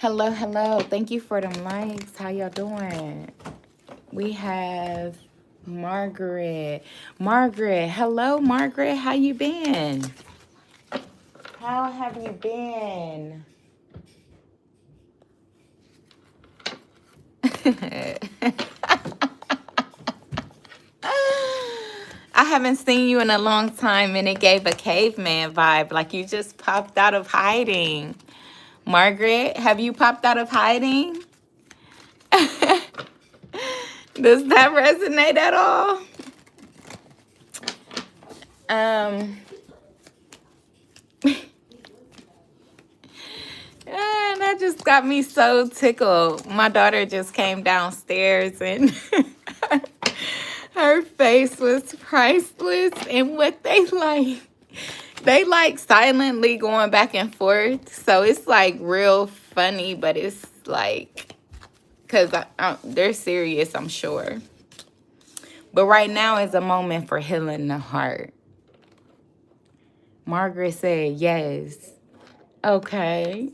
Hello, hello. Thank you for them likes. How y'all doing? We have Margaret. Margaret, hello, Margaret. How you been? How have you been? I haven't seen you in a long time, and it gave a caveman vibe, like you just popped out of hiding. Margaret, have you popped out of hiding? Does that resonate at all? Um, that just got me so tickled. My daughter just came downstairs and her face was priceless. And what they like silently going back and forth. So it's like real funny, but it's like, because they're serious, I'm sure. But right now is a moment for healing the heart. Margaret said yes. Okay.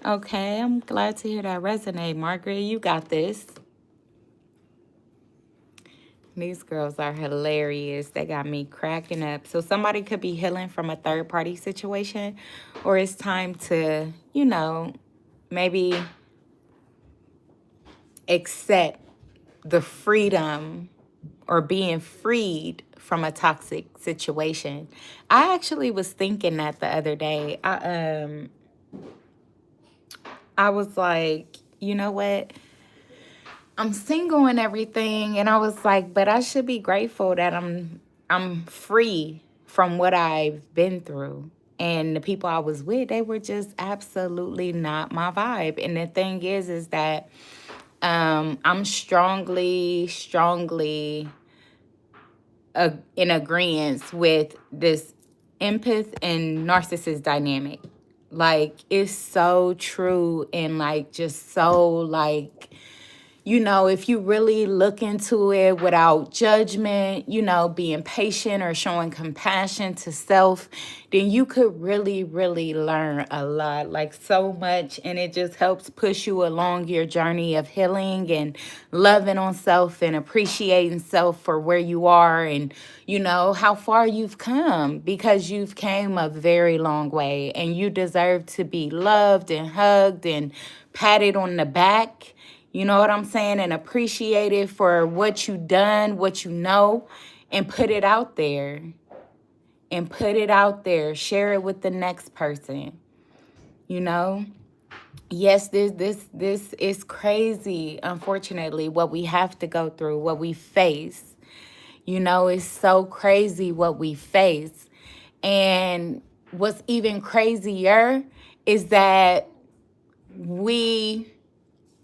Okay, I'm glad to hear that resonate. Margaret, you got this. These girls are hilarious. They got me cracking up. So somebody could be healing from a third-party situation, or it's time to, maybe accept the freedom or being freed from a toxic situation. I actually was thinking that the other day. I was like, you know what? I'm single and everything, and I was like, but I should be grateful that I'm free from what I've been through. And the people I was with, they were just absolutely not my vibe. And the thing is that I'm strongly in agreement with this empath and narcissist dynamic. Like, it's so true, and like just so like, if you really look into it without judgment, being patient or showing compassion to self, then you could really, really learn a lot, like so much. And it just helps push you along your journey of healing and loving on self and appreciating self for where you are and, how far you've come, because you've came a very long way and you deserve to be loved and hugged and patted on the back. You know what I'm saying? And appreciate it for what you done, what you know, and put it out there. And put it out there. Share it with the next person. Yes, this is crazy, unfortunately, what we have to go through, what we face. It's so crazy what we face. And what's even crazier is that we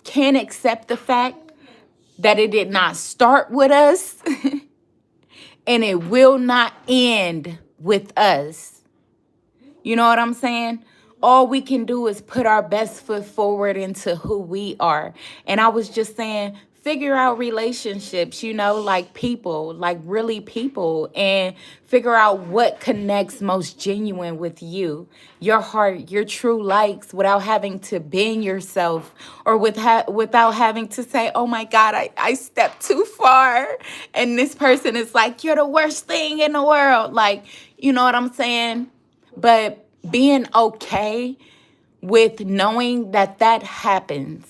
can't accept the fact that it did not start with us and it will not end with us. You know what I'm saying? All we can do is put our best foot forward into who we are. And I was just saying, figure out relationships, like people, like really people, and figure out what connects most genuine with you, your heart, your true likes, without having to bend yourself or without having to say, oh my God, I stepped too far. And this person is like, you're the worst thing in the world. Like, you know what I'm saying? But being okay with knowing that happens,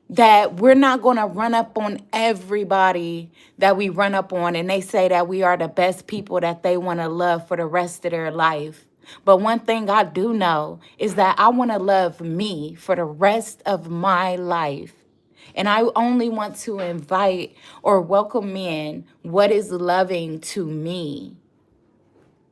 that we're not going to run up on everybody that we run up on and they say that we are the best people that they want to love for the rest of their life. But one thing I do know is that I want to love me for the rest of my life. And I only want to invite or welcome in what is loving to me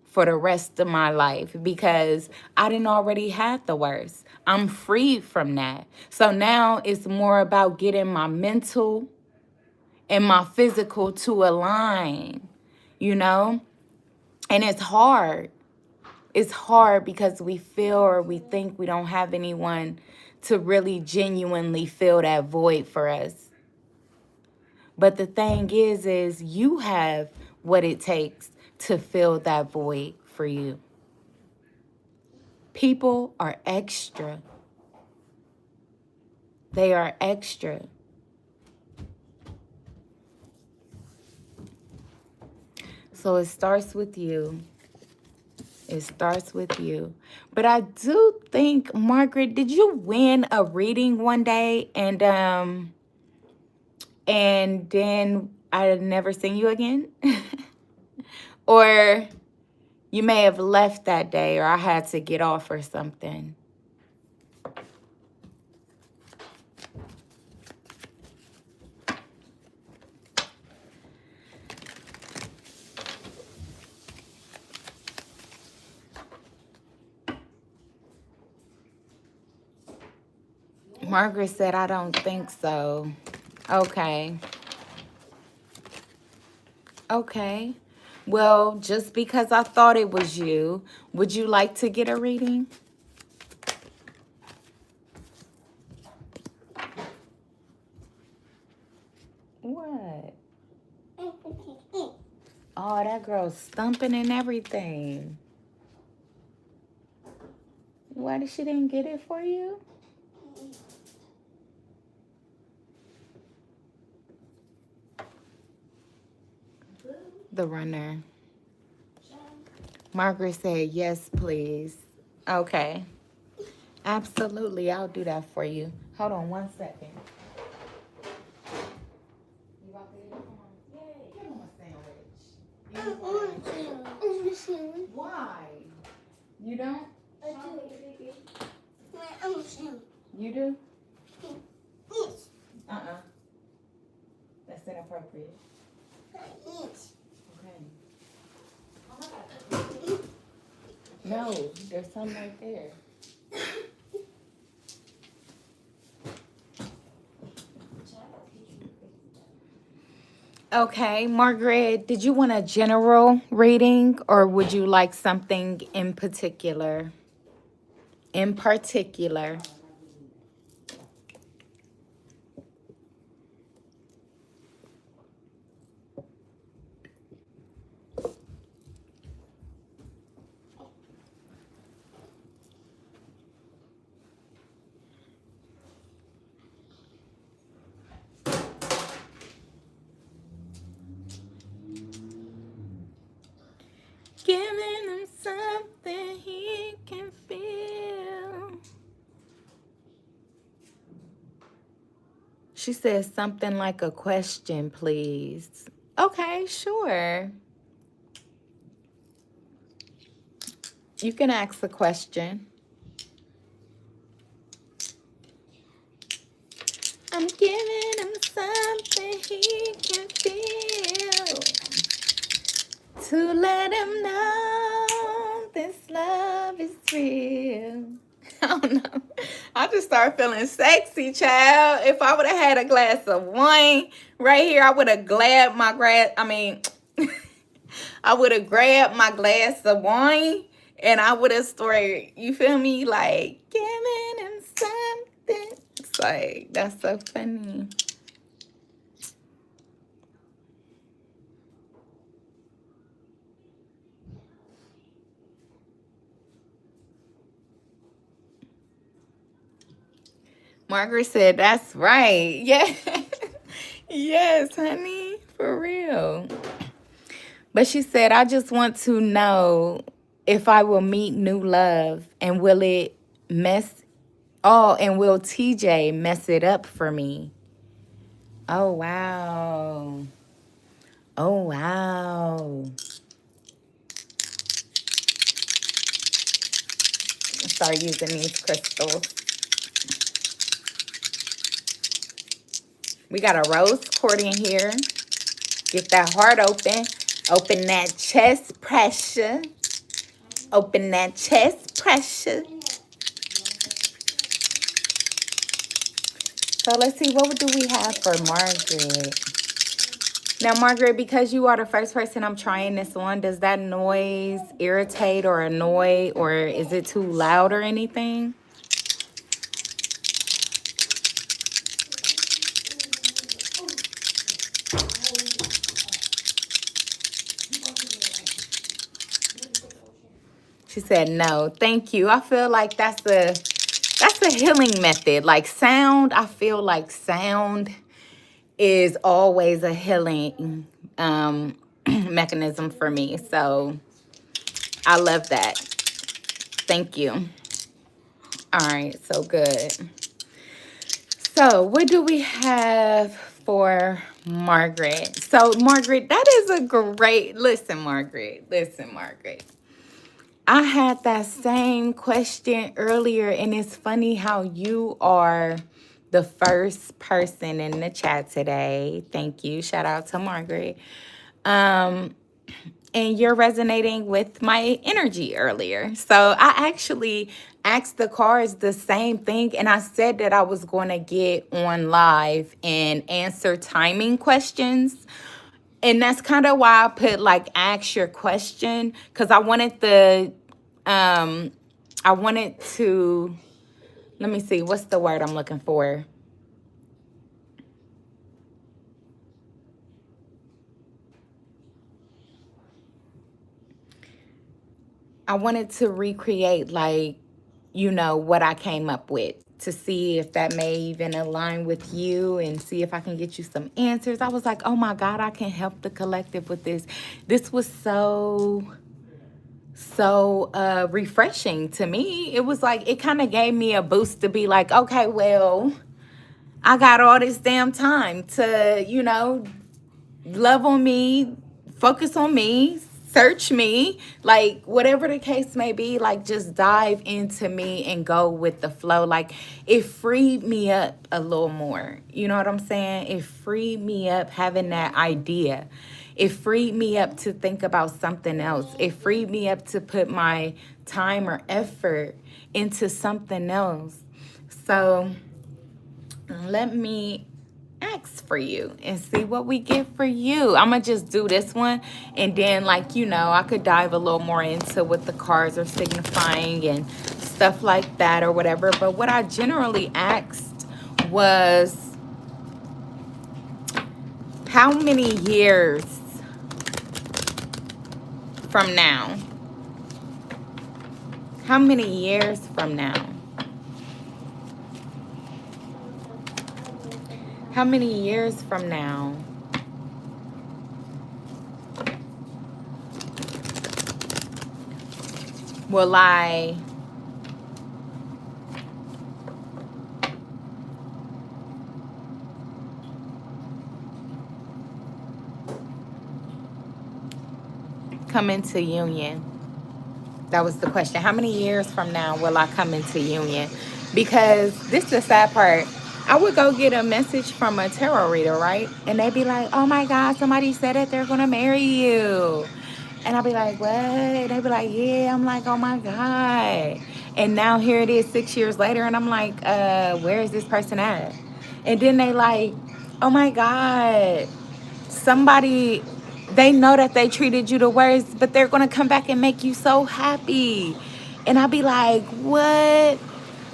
for the rest of my life, because I didn't already have the worst. I'm free from that. So now it's more about getting my mental and my physical to align, And it's hard. It's hard because we feel or we think we don't have anyone to really genuinely fill that void for us. But the thing is you have what it takes to fill that void for you. People are extra. They are extra. So it starts with you. It starts with you. But I do think, Margaret, did you win a reading one day and then I never seen you again? Or you may have left that day, or I had to get off or something. Margaret said, I don't think so. Okay. Okay. Well, just because I thought it was you, would you like to get a reading? What? Oh, that girl's stumping and everything. Why she didn't get it for you? The runner. Margaret said, yes, please. Okay. Absolutely. I'll do that for you. Hold on 1 second. You about to eat? Come on. Yay. Give him a sandwich. Why? You don't? I do. You do? Yes. That's inappropriate. Yes. Okay. No, there's some right there. Okay, Margaret, did you want a general reading or would you like something in particular? In particular. Giving him something he can feel. She says something like a question, please. Okay, sure. You can ask a question. I'm giving him something he can feel. To let him know this love is real. I don't know. I just started feeling sexy, child. If I would have had a glass of wine right here, I would have grabbed my I would have grabbed my glass of wine and I would have started, you feel me? Like, giving him something. It's like, that's so funny. Margaret said, that's right. Yeah. Yes, honey. For real. But she said, I just want to know if I will meet new love and will it and will TJ mess it up for me? Oh, wow. Oh, wow. Start using these crystals. We got a rose quartz in here. Get that heart open. Open that chest pressure. Open that chest pressure. So let's see, what do we have for Margaret? Now, Margaret, because you are the first person I'm trying this on, does that noise irritate or annoy, or is it too loud or anything? She said no. Thank you. I feel like that's That's a healing method. Like sound, I feel like sound is always a healing mechanism for me. So I love that. Thank you. All right, so good. So what do we have for Margaret? So Margaret, that is a great, listen, Margaret. I had that same question earlier, and it's funny how you are the first person in the chat today. Thank you. Shout out to Margaret. And you're resonating with my energy earlier. So I actually asked the cards the same thing, and I said that I was going to get on live and answer timing questions. And that's kind of why I put like ask your question, because I wanted to, let me see, what's the word I'm looking for? I wanted to recreate, like, what I came up with, to see if that may even align with you and see if I can get you some answers. I was like, oh my God, I can help the collective with this. This was so refreshing to me. It was like, it kind of gave me a boost to be like, okay, well, I got all this damn time to, love on me, focus on me, search me, like whatever the case may be, like just dive into me and go with the flow. Like it freed me up a little more. You know what I'm saying? It freed me up having that idea. It freed me up to think about something else. It freed me up to put my time or effort into something else. So let me ask for you and see what we get for you. I'm gonna just do this one, and then I could dive a little more into what the cards are signifying and stuff like that or whatever. But what I generally asked was, how many years from now? How many years from now? How many years from now will I come into union? That was the question. How many years from now will I come into union? Because this is the sad part. I would go get a message from a tarot reader, right? And they'd be like, oh my God, somebody said that they're going to marry you. And I'd be like, what? And they'd be like, yeah. I'm like, oh my God. And now here it is 6 years later. And I'm like, where is this person at? And then they like, oh my God, somebody, they know that they treated you the worst, but they're going to come back and make you so happy. And I'll be like, what?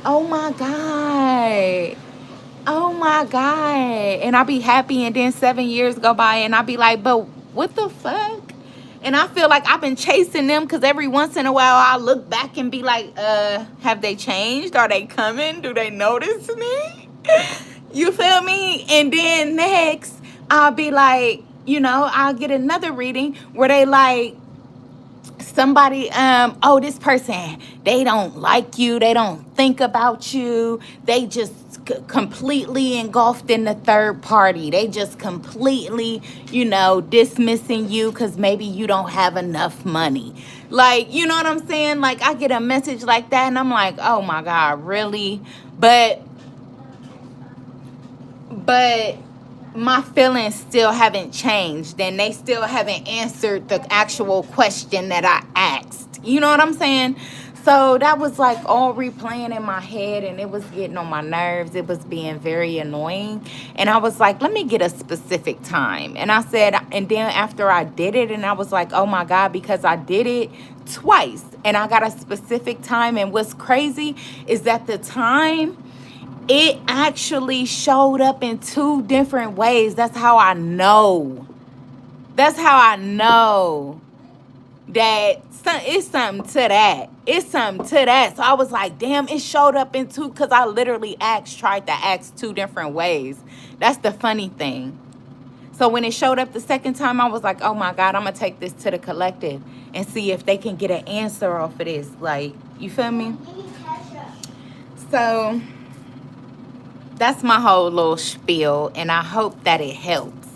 Oh my God. Oh my God. And I'll be happy, and then 7 years go by and I'll be like, but what the fuck? And I feel like I've been chasing them, because every once in a while I look back and be like, have they changed? Are they coming? Do they notice me? You feel me? And then next I'll be like, I'll get another reading where they like, somebody, oh, this person, they don't like you, they don't think about you, they just completely engulfed in the third party, they just completely, dismissing you because maybe you don't have enough money. Like, you know what I'm saying? Like, I get a message like that and I'm like, oh my God, really? But my feelings still haven't changed, and they still haven't answered the actual question that I asked. You know what I'm saying? So that was like all replaying in my head, and it was getting on my nerves. It was being very annoying. And I was like, let me get a specific time. And I said, and then after I did it, and I was like, oh my God, because I did it twice and I got a specific time. And what's crazy is that the time, it actually showed up in 2 different ways. That's how I know. That's how I know that it's something to that. It's something to that. So I was like, damn, it showed up in two, because I literally tried to ask 2 different ways. That's the funny thing. So when it showed up the second time, I was like, oh my God, I'm going to take this to the collective and see if they can get an answer off of this. Like, you feel me? So that's my whole little spiel, and I hope that it helps.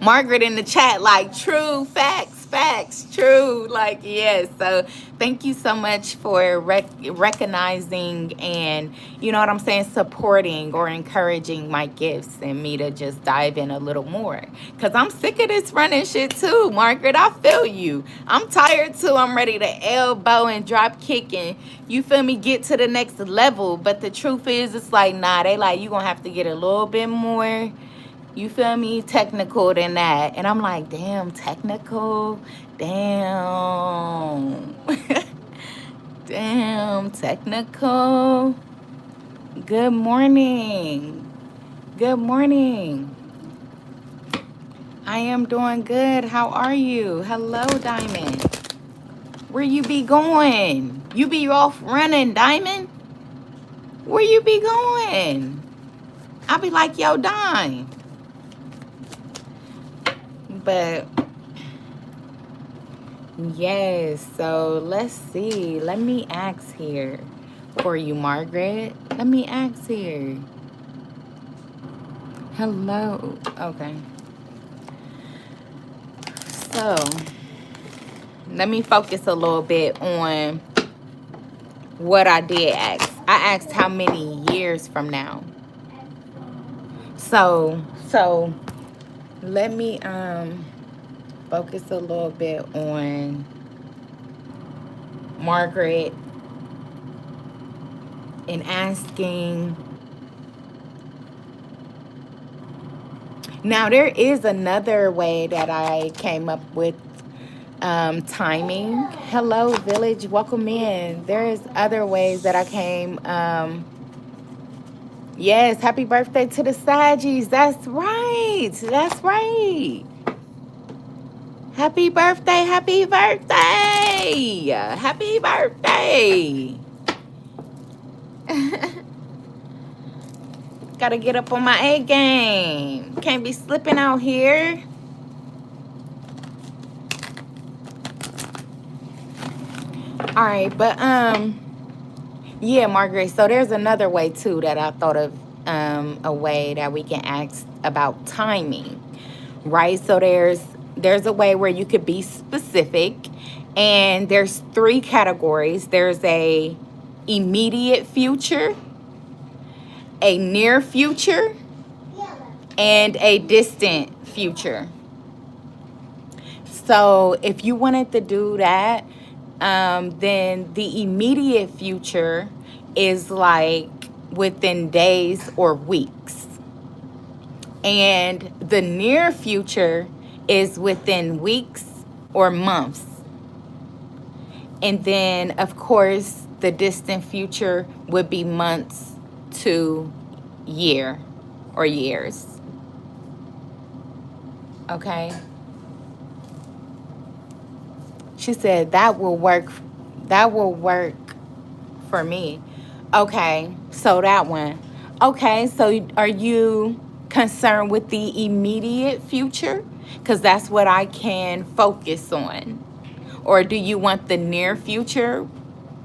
Margaret in the chat, like, true, facts, true. Like, yes. So thank you so much for recognizing and, you know what I'm saying, supporting or encouraging my gifts and me to just dive in a little more. Because I'm sick of this running shit too, Margaret. I feel you. I'm tired too. I'm ready to elbow and drop kick and, you feel me, get to the next level. But the truth is, it's like, nah, they like, you going to have to get a little bit more, you feel me, technical than that. And I'm like, damn, technical? Damn. Damn, technical. Good morning. Good morning. I am doing good. How are you? Hello, Diamond. Where you be going? You be off running, Diamond? Where you be going? I be like, yo, Dime. But yes, so let's see. Let me ask here for you, Margaret. Let me ask here. Hello. Okay. So let me focus a little bit on what I did ask. I asked how many years from now. So let me focus a little bit on Margaret and asking. Now, there is another way that I came up with timing. Hello, Village. Welcome in. There's other ways that I came. Yes, happy birthday to the Saggies. That's right. That's right. Happy birthday. Happy birthday. Happy birthday. Gotta get up on my A game. Can't be slipping out here. All right, but yeah, Margaret. So there's another way too that I thought of, a way that we can ask about timing, right? So there's a way where you could be specific, and there's 3 categories. There's a immediate future, a near future, and a distant future. So if you wanted to do that, then the immediate future is like within days or weeks. And the near future is within weeks or months. And then, of course, the distant future would be months to year or years. Okay. She said that will work. That will work for me. Okay. So that one. Okay. So are you concerned with the immediate future? Because that's what I can focus on. Or do you want the near future?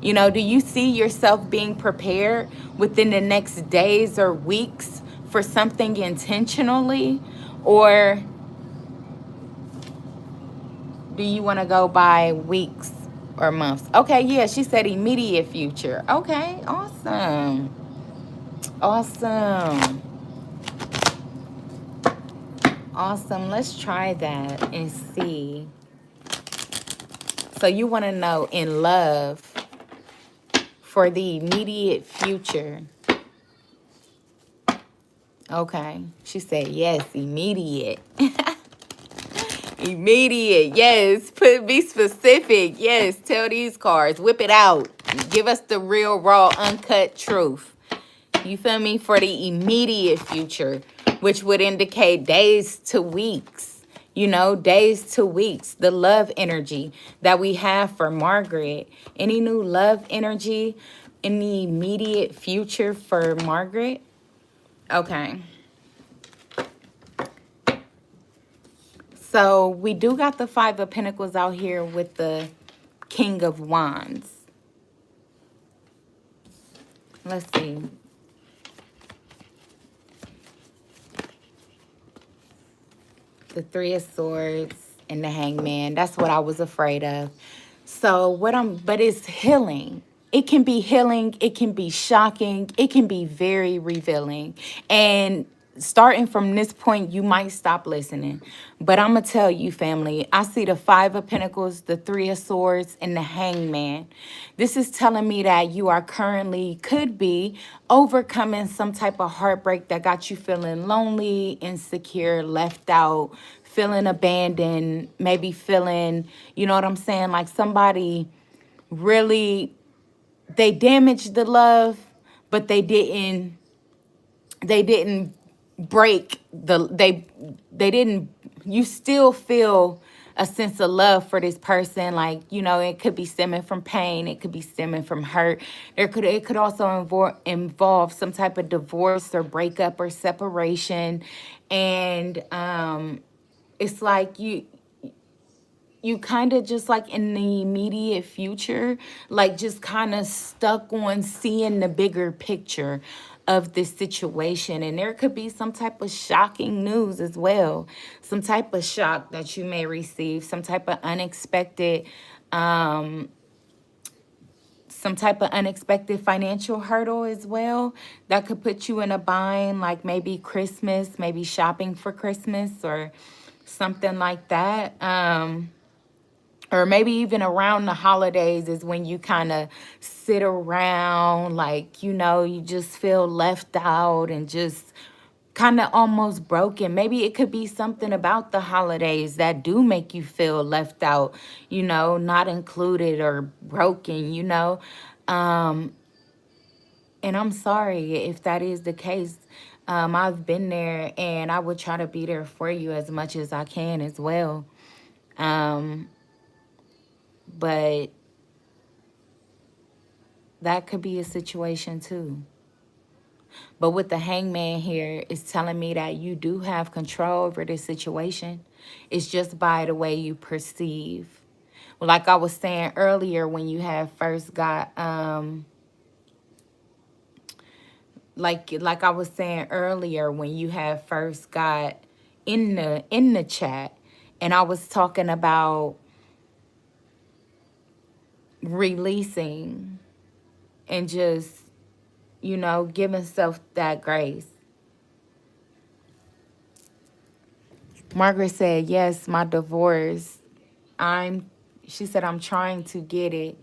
You know, do you see yourself being prepared within the next days or weeks for something intentionally? Or do you want to go by weeks or months? Okay, yeah, she said immediate future. Okay, awesome. Awesome. Awesome. Let's try that and see. So you want to know in love for the immediate future. Okay. She said, yes, immediate. Immediate. Yes. Be specific. Yes. Tell these cards. Whip it out. Give us the real, raw, uncut truth. You feel me? For the immediate future, which would indicate days to weeks. days to weeks, the love energy that we have for Margaret. Any new love energy in the immediate future for Margaret? Okay. So we do got the Five of Pentacles out here with the King of Wands. Let's see. The Three of Swords and the Hangman. That's what I was afraid of. So but it's healing. It can be healing. It can be shocking. It can be very revealing. And starting from this point, you might stop listening. But I'm going to tell you, family, I see the Five of Pentacles, the Three of Swords, and the Hangman. This is telling me that you are currently, could be, overcoming some type of heartbreak that got you feeling lonely, insecure, left out, feeling abandoned, maybe feeling, you know what I'm saying, like somebody really, they damaged the love, but they didn't break they didn't, you still feel a sense of love for this person. Like, it could be stemming from pain, it could be stemming from hurt. It could also involve some type of divorce or breakup or separation. And it's like you kind of just like in the immediate future, like just kind of stuck on seeing the bigger picture of this situation. And there could be some type of shocking news as well, some type of shock that you may receive, some type of unexpected financial hurdle as well that could put you in a bind, like maybe Christmas, maybe shopping for Christmas or something like that. Or maybe even around the holidays is when you kind of sit around, like, you just feel left out and just kind of almost broken. Maybe it could be something about the holidays that do make you feel left out, not included or broken. And I'm sorry if that is the case. I've been there, and I would try to be there for you as much as I can as well. But that could be a situation too. But with the Hangman here, it's telling me that you do have control over this situation. It's just by the way you perceive. Like I was saying earlier, when you had first got like I was saying earlier, when you had first got in the chat, and I was talking about releasing and just, giving self that grace. Margaret said, yes, my divorce. She said, I'm trying to get it.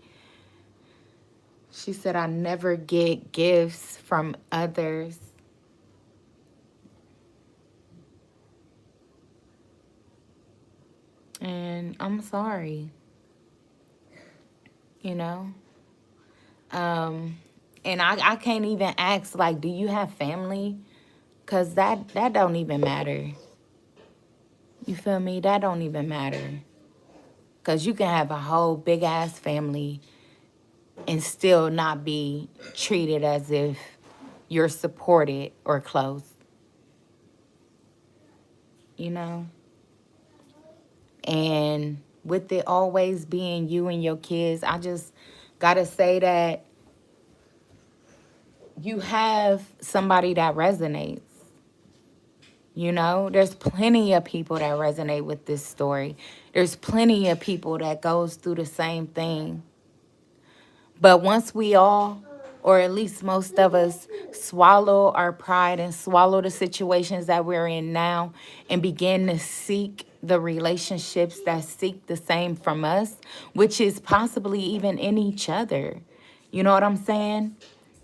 She said, I never get gifts from others. And I'm sorry. And I can't even ask, like, do you have family? Because that don't even matter. You feel me? That don't even matter. Because you can have a whole big-ass family and still not be treated as if you're supported or close. And with it always being you and your kids, I just got to say that you have somebody that resonates. There's plenty of people that resonate with this story. There's plenty of people that goes through the same thing. But once we all, or at least most of us, swallow our pride and swallow the situations that we're in now and begin to seek the relationships that seek the same from us, which is possibly even in each other. You know what I'm saying?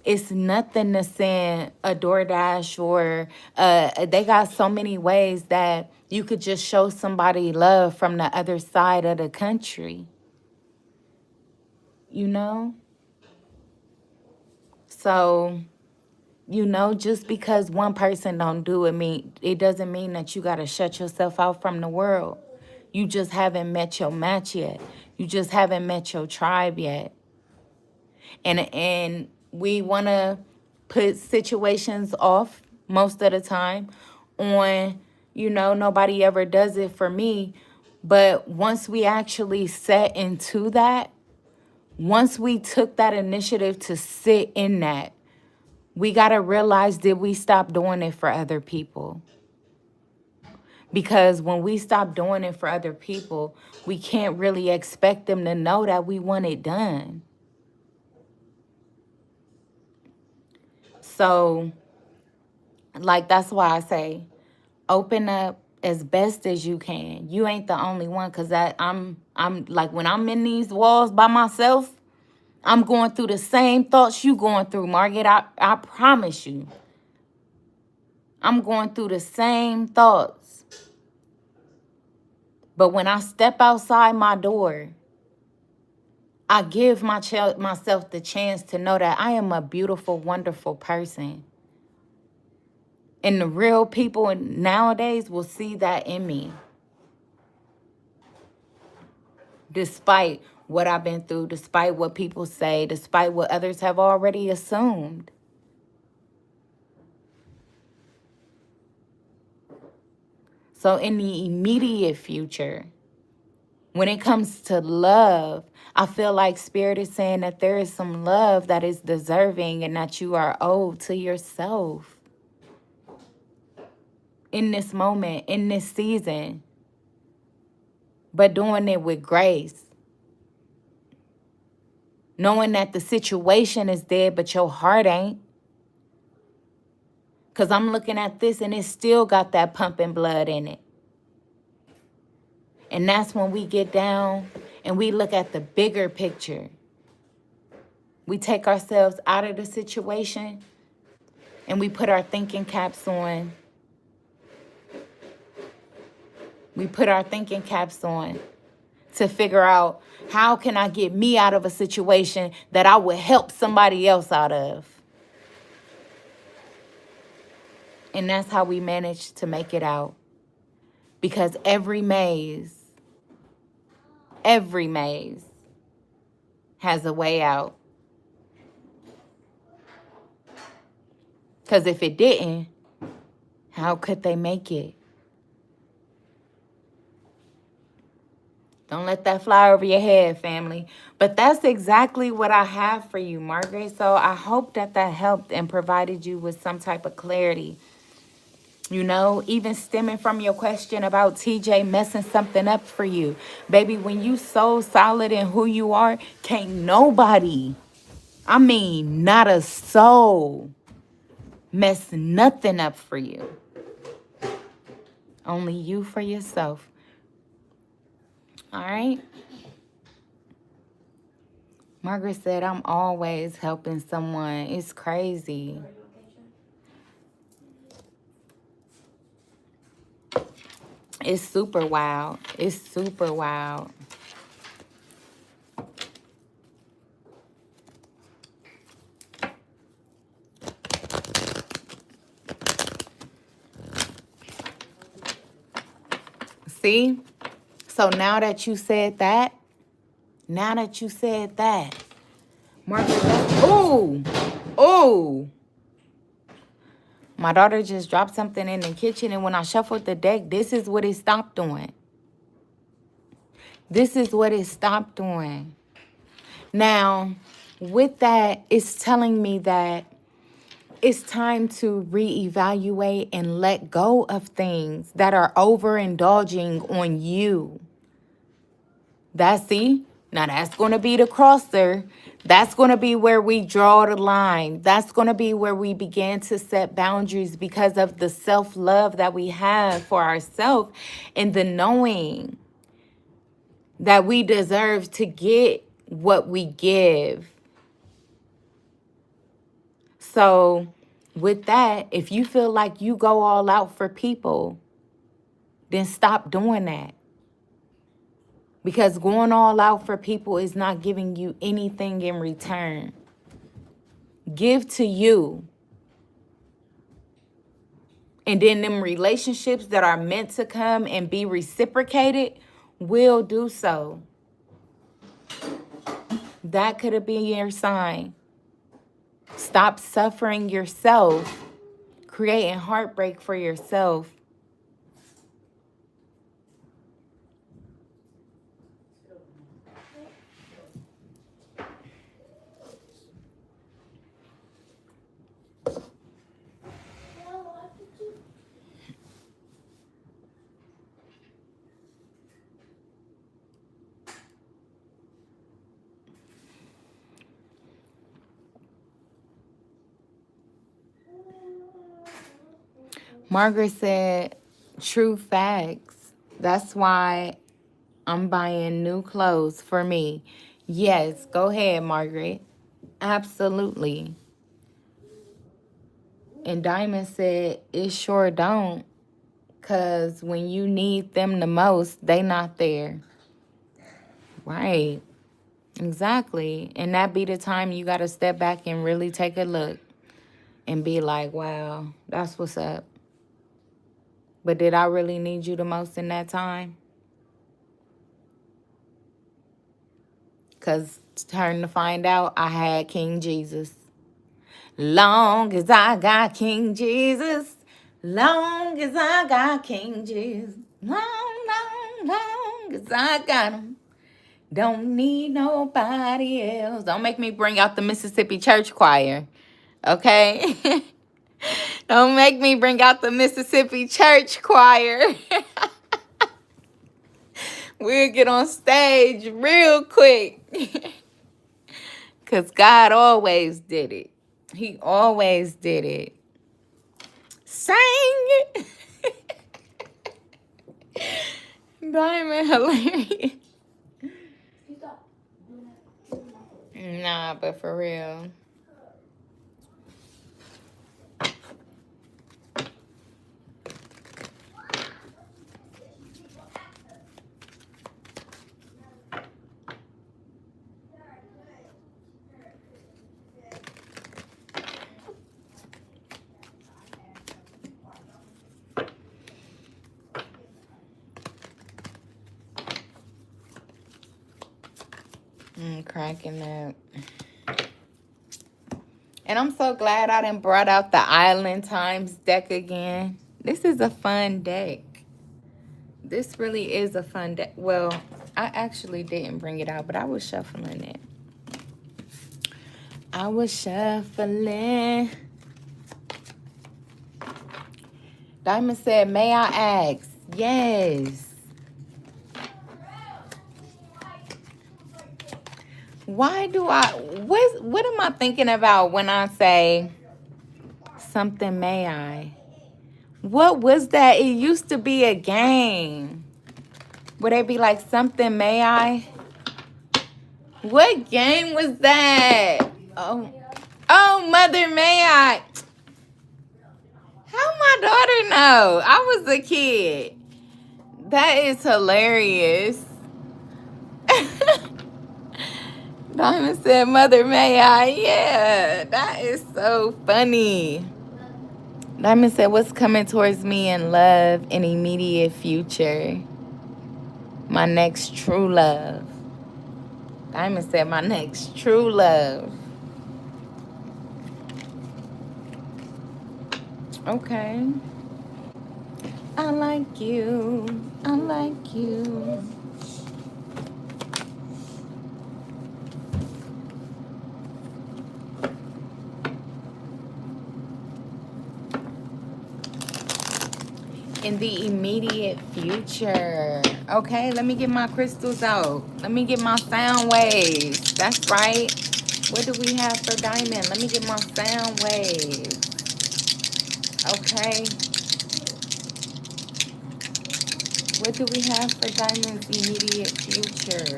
It's nothing to send a DoorDash or they got so many ways that you could just show somebody love from the other side of the country. So you know, just because one person don't do it, it doesn't mean that you got to shut yourself out from the world. You just haven't met your match yet. You just haven't met your tribe yet. And we want to put situations off most of the time on, you know, nobody ever does it for me. But once we actually set into that, once we took that initiative to sit in that, we got to realize, did we stop doing it for other people? Because when we stop doing it for other people, we can't really expect them to know that we want it done. So, like, that's why I say, open up as best as you can. You ain't the only one, because I'm like, when I'm in these walls by myself, I'm going through the same thoughts you going through, Margaret. I promise you. I'm going through the same thoughts. But when I step outside my door, I give myself the chance to know that I am a beautiful, wonderful person. And the real people nowadays will see that in me. Despite what I've been through, despite what people say, despite what others have already assumed. So in the immediate future, when it comes to love, I feel like Spirit is saying that there is some love that is deserving and that you are owed to yourself. In this moment, in this season. But doing it with grace. Knowing that the situation is dead, but your heart ain't. Because I'm looking at this and it still got that pumping blood in it. And that's when we get down and we look at the bigger picture. We take ourselves out of the situation and we put our thinking caps on. We put our thinking caps on to figure out, how can I get me out of a situation that I would help somebody else out of? And that's how we manage to make it out. Because every maze has a way out. Because if it didn't, how could they make it? Don't let that fly over your head, family. But that's exactly what I have for you, Margaret. So I hope that helped and provided you with some type of clarity. You know, even stemming from your question about TJ messing something up for you. Baby, when you so solid in who you are, can't nobody, I mean, not a soul, mess nothing up for you. Only you for yourself. All right? Margaret said, I'm always helping someone. It's crazy. It's super wild. It's super wild. See? So now that you said that, Margaret, ooh. My daughter just dropped something in the kitchen, and when I shuffled the deck, this is what it stopped doing. This is what it stopped doing. Now, with that, it's telling me that it's time to reevaluate and let go of things that are overindulging on you. Now that's going to be the crosser. That's going to be where we draw the line. That's going to be where we begin to set boundaries because of the self-love that we have for ourselves and the knowing that we deserve to get what we give. So with that, if you feel like you go all out for people, then stop doing that. Because going all out for people is not giving you anything in return. Give to you. And then them relationships that are meant to come and be reciprocated will do so. That could have been your sign. Stop suffering yourself, creating heartbreak for yourself. Margaret said, true facts. That's why I'm buying new clothes for me. Yes, go ahead, Margaret. Absolutely. And Diamond said, it sure don't. Because when you need them the most, they not there. Right. Exactly. And that be the time you got to step back and really take a look and be like, wow, that's what's up. But did I really need you the most in that time? Because turn to find out, I had King Jesus. Long as I got King Jesus, long as I got King Jesus, long as I got him. Don't need nobody else. Don't make me bring out the Mississippi Church Choir, okay? Don't make me bring out the Mississippi Church Choir. We'll get on stage real quick. Because God always did it. He always did it. Sing it. Diamond hilarious. Nah, but for real. I'm cracking up. And I'm so glad I done brought out the Island Times deck again. This is a fun deck. This really is a fun deck. Well, I actually didn't bring it out, but I was shuffling it. I was shuffling. Diamond said, may I ask? Yes. Why do what am I thinking about when I say something may I? What was that? It used to be a game. Would it be like something may I? What game was that? Oh, Mother May I? How my daughter know? I was a kid. That is hilarious. Diamond said, Mother May I? Yeah, that is so funny. Diamond said, what's coming towards me in love in immediate future? My next true love. Diamond said, my next true love. Okay. I like you. I like you. In the immediate future. Okay, let me get my crystals out. Let me get my sound waves. That's right. What do we have for Diamond? Let me get my sound waves. Okay. What do we have for Diamond's immediate future?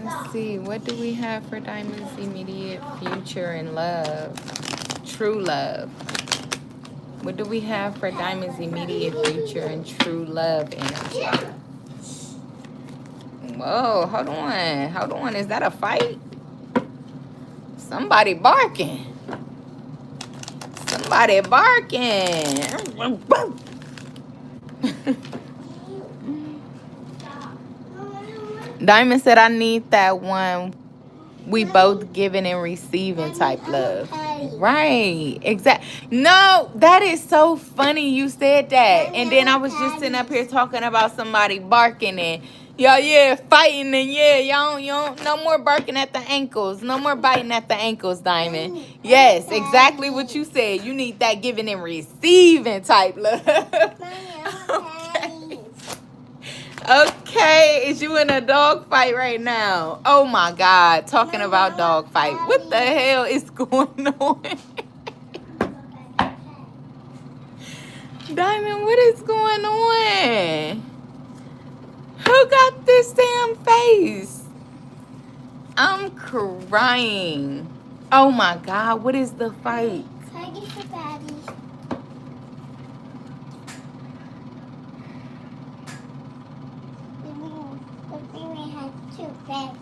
Let's see. What do we have for Diamond's immediate future in love? True love. What do we have for Diamond's immediate future and true love energy? Whoa, hold on. Hold on. Is that a fight? Somebody barking. Somebody barking. Diamond said, I need that one. We both giving and receiving type love. Right. Exactly. No, that is so funny you said that. And then I was just sitting up here talking about somebody barking and yeah, fighting and y'all don't, no more barking at the ankles. No more biting at the ankles, Diamond. Yes, exactly what you said. You need that giving and receiving type love. Okay. Okay, is you in a dog fight right now? Oh my God, talking about dog fight. What the hell is going on? Diamond, what is going on? Who got this damn face? I'm crying. Oh my God, what is the fight?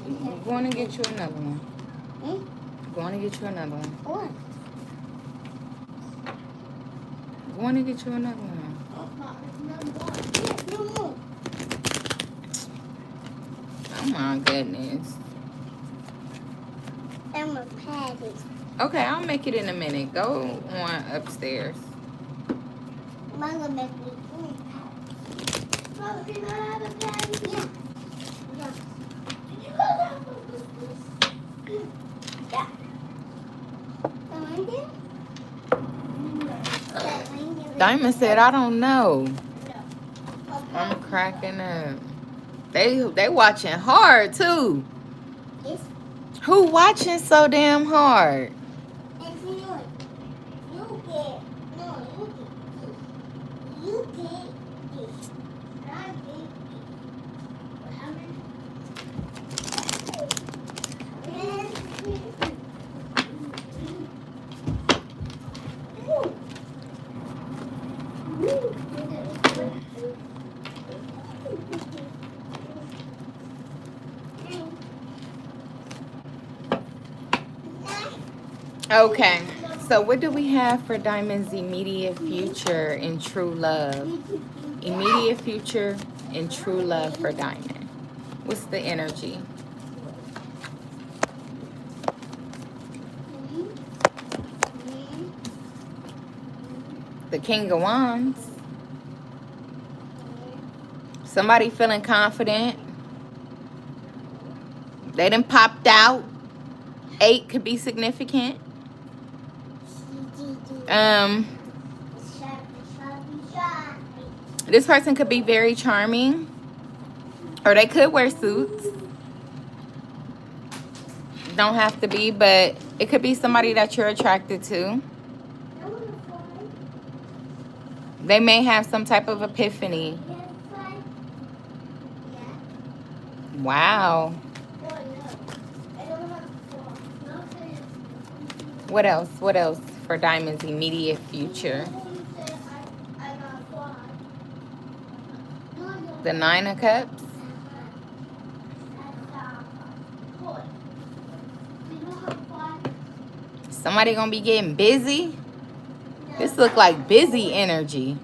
I'm going to get you another one. I'm going to get you another one. What? I'm going to get you another one. Oh my goodness. I'm a patty. Okay, I'll make it in a minute. Go on upstairs. Mom gonna make me patty. Mom, can I have a patty? Yeah. Did you go down for this? Yeah. Diamond said, I don't know. I'm cracking up. They watching hard too. Yes. Who watching so damn hard? Okay, so what do we have for Diamond's immediate future in true love? Immediate future in true love for Diamond. What's the energy? The King of Wands. Somebody feeling confident. They done popped out. 8 could be significant. This person could be very charming, or they could wear suits. Don't have to be, but it could be somebody that you're attracted to. They may have some type of epiphany. Wow. What else? What else for Diamond's immediate future? The 9 of Cups. Somebody gonna be getting busy. This look like busy energy.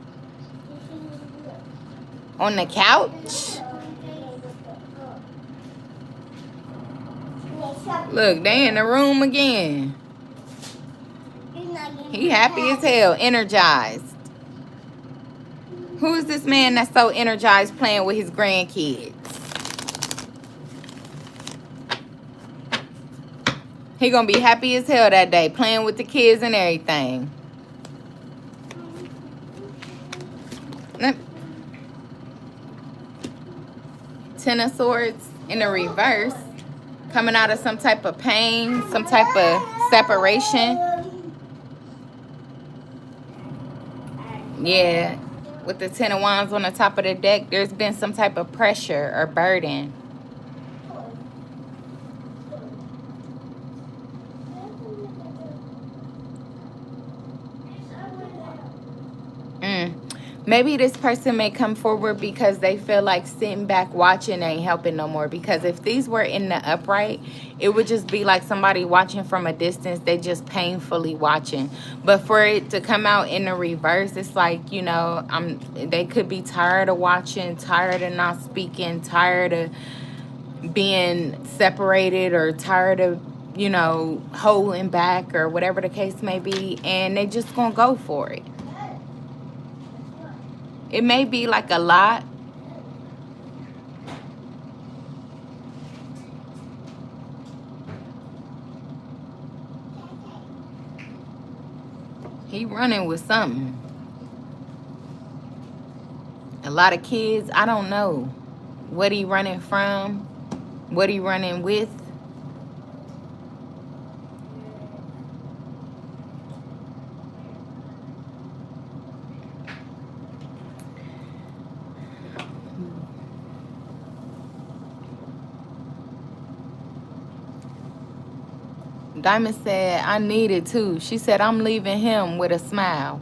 On the couch. Look, they in the room again. He happy as hell, energized. Who is this man that's so energized playing with his grandkids? He gonna be happy as hell that day, playing with the kids and everything. Ten of Swords in the reverse. Coming out of some type of pain, some type of separation. Yeah, with the 10 of Wands on the top of the deck, there's been some type of pressure or burden. Maybe this person may come forward because they feel like sitting back watching ain't helping no more. Because if these were in the upright, it would just be like somebody watching from a distance. They just painfully watching. But for it to come out in the reverse, it's like, you know, they could be tired of watching, tired of not speaking, tired of being separated, or tired of, you know, holding back, or whatever the case may be. And they just gonna go for it. It may be like a lot. He running with something. A lot of kids, I don't know what he running from, what he running with. Diamond said, I need it too. She said, I'm leaving him with a smile.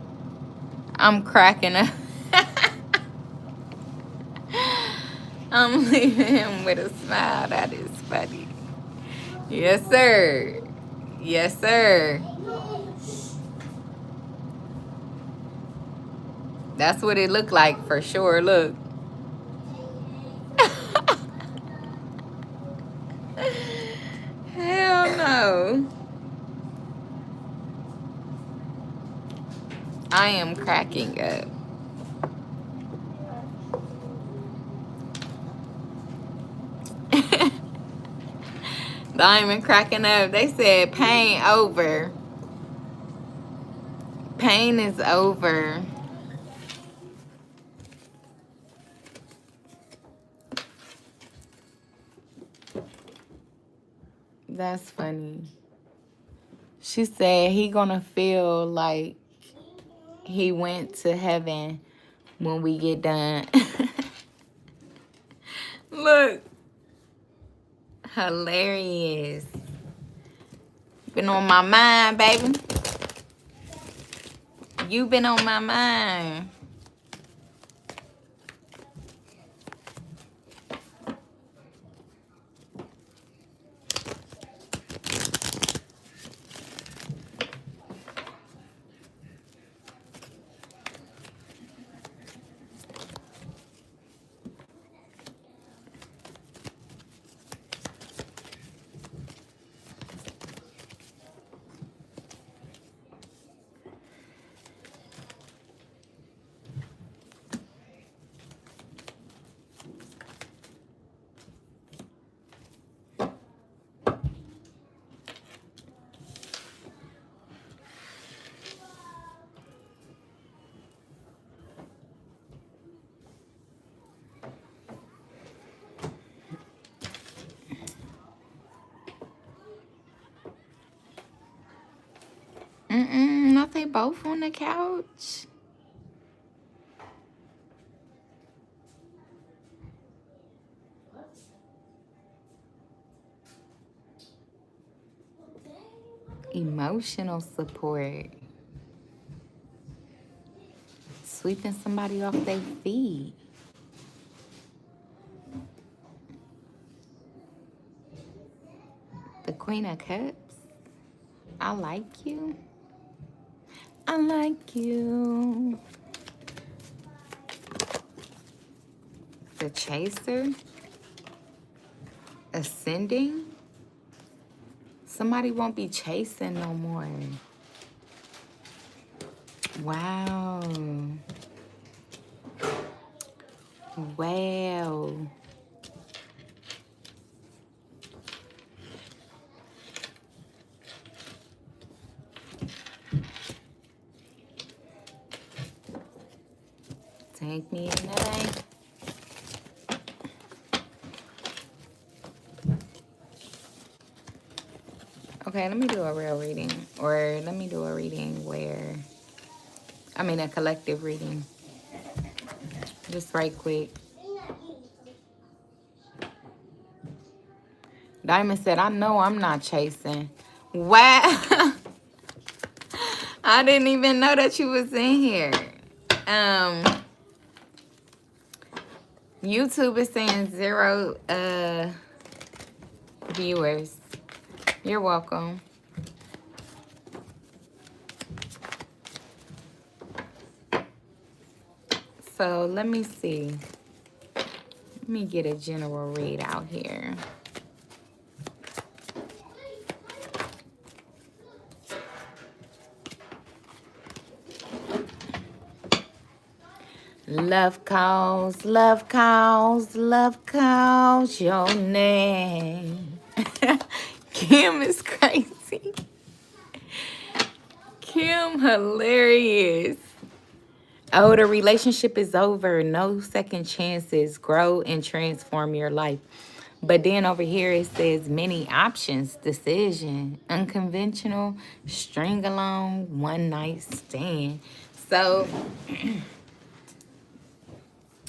I'm cracking up. I'm leaving him with a smile. That is funny. Yes, sir. Yes, sir. That's what it looked like for sure. Look. Hell no. I am cracking up. Diamond cracking up. They said pain over. Pain is over. That's funny. She said he gonna feel like he went to heaven when we get done. Look. Hilarious. Been on my mind, baby. You been on my mind. Not they both on the couch. Emotional support. Sweeping somebody off their feet. The Queen of Cups. I like you. I like you. The Chaser. Ascending. Somebody won't be chasing no more. Wow. Wow. Take me tonight. Okay, let me do a real reading. Or let me do a reading where... a collective reading. Just right quick. Diamond said, I know I'm not chasing. Wow. I didn't even know that you was in here. YouTube is saying 0 viewers. You're welcome. So let me see. Let me get a general read out here. Love calls, love calls, love calls your name. Kim is crazy. Kim hilarious. Oh, the relationship is over. No second chances. Grow and transform your life. But then over here it says many options, decision, unconventional, string along, one night stand. So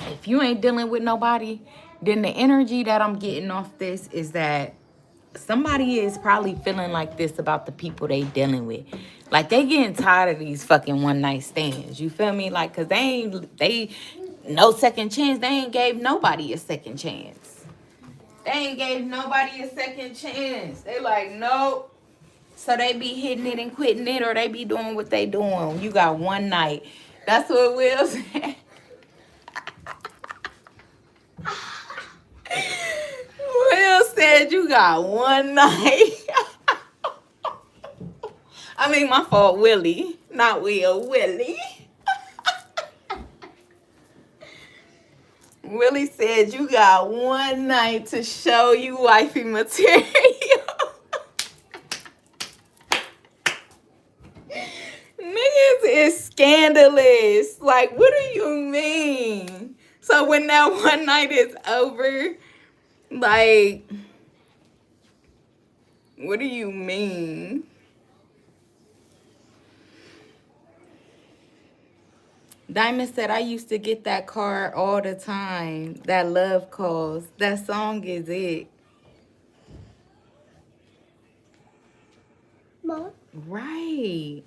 if you ain't dealing with nobody, then the energy that I'm getting off this is that somebody is probably feeling like this about the people they dealing with. Like they getting tired of these fucking one night stands. You feel me? Like, cause they no second chance. They ain't gave nobody a second chance. They ain't gave nobody a second chance. They like, nope. So they be hitting it and quitting it, or they be doing what they doing. You got one night. That's what Will said. Will said you got one night. I mean, my fault, Willie. Not Will, Willie. Willie said you got one night to show you wifey material. Niggas is scandalous. Like, what do you mean? So when that one night is over, like, what do you mean? Diamond said, I used to get that card all the time. That love calls. That song is it. Mom? Right.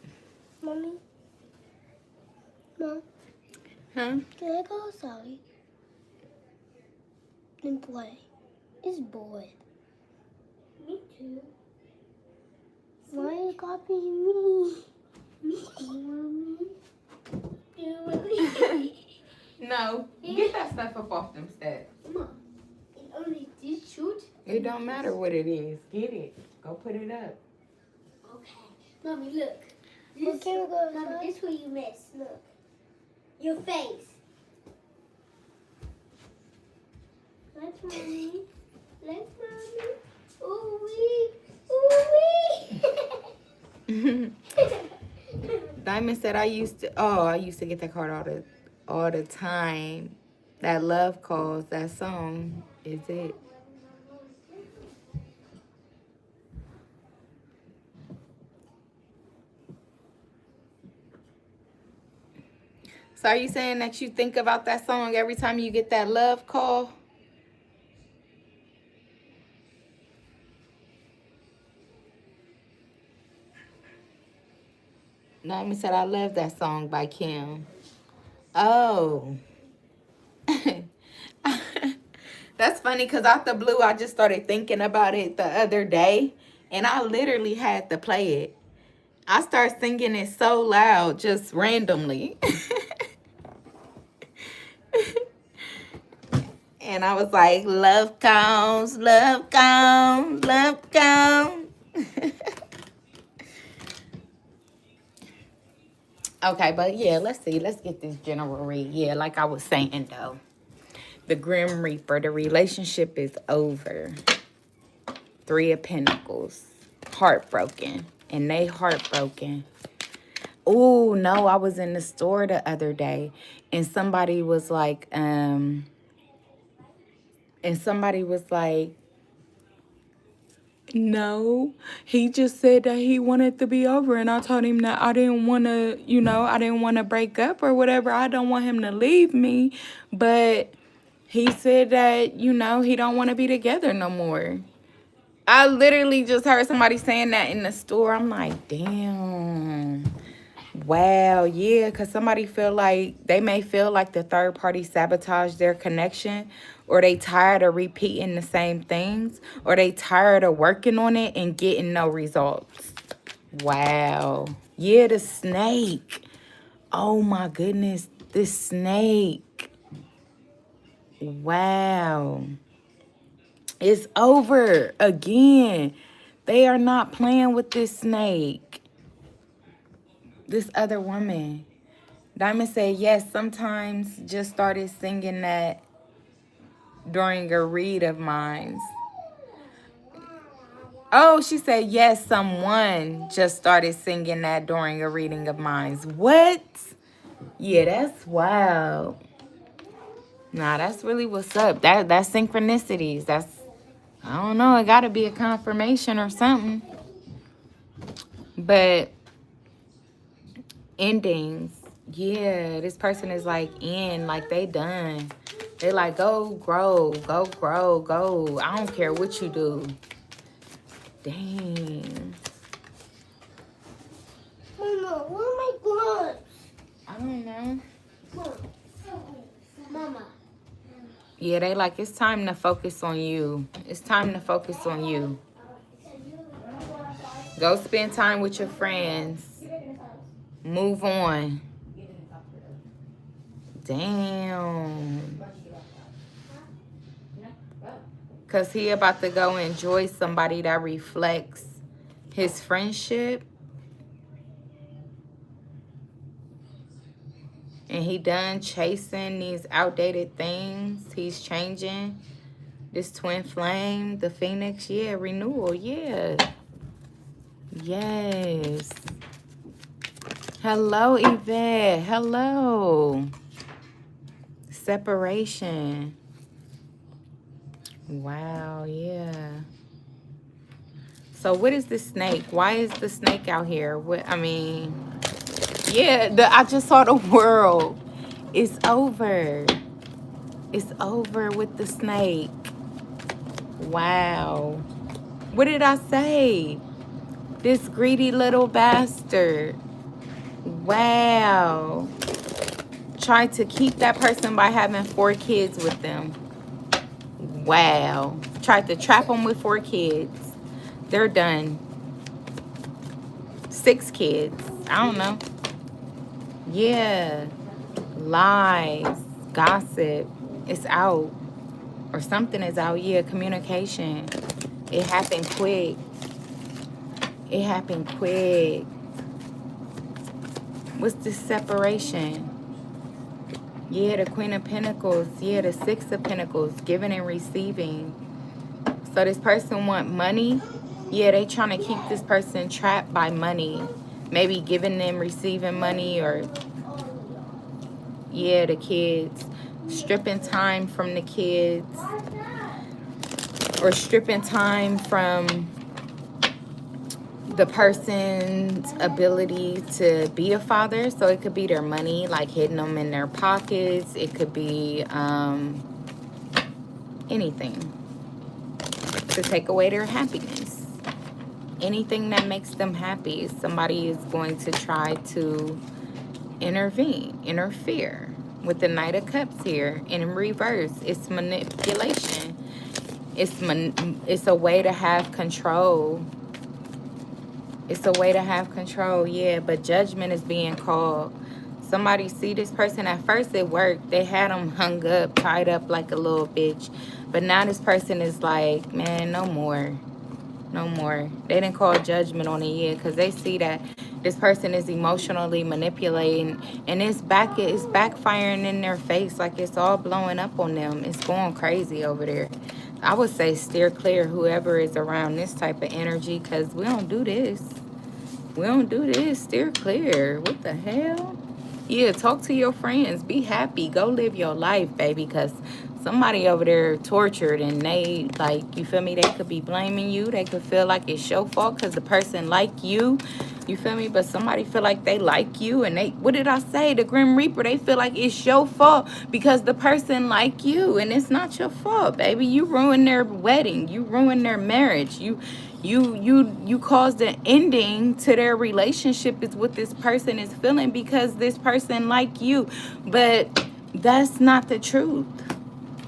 Mommy? Mom? Huh? Can I go outside and play? It's bored. Me too. Why are you copying me? Mommy? No. Get that stuff up off them steps. Mom, it only this shoot? It don't matter what it is. Get it. Go put it up. Okay. Mommy, look. This, Mommy, this where you miss. Look. Your face. Let's Mommy. Let's Mommy. Ooh-wee. Diamond said I used to get that card all the time. That love calls, that song is it. So are you saying that you think about that song every time you get that love call? Naomi said, I love that song by Kim. Oh. That's funny because out the blue, I just started thinking about it the other day. And I literally had to play it. I started singing it so loud, just randomly. And I was like, love counts, love counts, love counts. Okay, but yeah, let's see. Let's get this general read. Yeah, like I was saying, though. The Grim Reaper, the relationship is over. 3 of Pentacles. Heartbroken. And they heartbroken. Oh, no, I was in the store the other day. And somebody was like, no, he just said that he wanted to be over. And I told him that I didn't want to, I didn't want to break up or whatever. I don't want him to leave me. But he said that, he don't want to be together no more. I literally just heard somebody saying that in the store. I'm like, damn. Wow, yeah, because somebody feel like they may feel like the third party sabotaged their connection, or they tired of repeating the same things, or they tired of working on it and getting no results. Wow. Yeah, the snake. Oh my goodness, the snake. Wow. It's over again. They are not playing with this snake. This other woman. Diamond said, yes, sometimes just started singing that during a read of mine. Oh, she said, yes, someone just started singing that during a reading of mine. What? Yeah, that's wild. Nah, that's really what's up. That's synchronicities. That's, I don't know, it gotta be a confirmation or something. But endings, yeah, this person is like in, like they done. They like, go grow, go grow, go. I don't care what you do. Dang. Mama, where are my gloves? I don't know. Mama. Yeah, they like, it's time to focus on you. It's time to focus on you. Go spend time with your friends. Move on. Damn. Because he about to go enjoy somebody that reflects his friendship. And he done chasing these outdated things. He's changing. This twin flame, the phoenix, yeah, renewal, yeah. Yes. Hello, Yvette. Hello. Separation. Wow, yeah. So what is the snake? Why is the snake out here? What, I mean, yeah, I just saw the world. It's over. It's over with the snake. Wow. What did I say? This greedy little bastard. Wow. Tried to keep that person by having 4 kids with them. Wow. Tried to trap them with 4 kids. They're done. 6 kids. I don't know. Yeah. Lies. Gossip. It's out. Or something is out. Yeah, communication. It happened quick. It happened quick. What's this separation? Yeah, the Queen of Pentacles. Yeah, the Six of Pentacles. Giving and receiving. So this person want money. Yeah, they trying to keep this person trapped by money. Maybe giving them, receiving money, or yeah, the kids. Stripping time from the kids. Or stripping time from the person's ability to be a father. So it could be their money, like hitting them in their pockets. It could be anything to take away their happiness. Anything that makes them happy. Somebody is going to try to interfere with the Knight of Cups here. And in reverse, it's manipulation. It's a way to have control. It's a way to have control, yeah, but judgment is being called. Somebody see this person. At first it worked. They had them hung up, tied up like a little bitch. But now this person is like, man, no more. No more. They didn't call judgment on it yet because they see that this person is emotionally manipulating, and it's backfiring in their face, like it's all blowing up on them. It's going crazy over there. I would say steer clear whoever is around this type of energy, because we don't do this. We don't do this. Steer clear. What the hell? Yeah, talk to your friends. Be happy. Go live your life, baby, because somebody over there tortured, and they, like, you feel me? They could be blaming you. They could feel like it's your fault because the person like you. You feel me? But somebody feel like they like you, and they, what did I say? The Grim Reaper, they feel like it's your fault because the person like you, and it's not your fault, baby. You ruined their wedding. You ruined their marriage. You You caused an ending to their relationship is what this person is feeling because this person like you. But that's not the truth.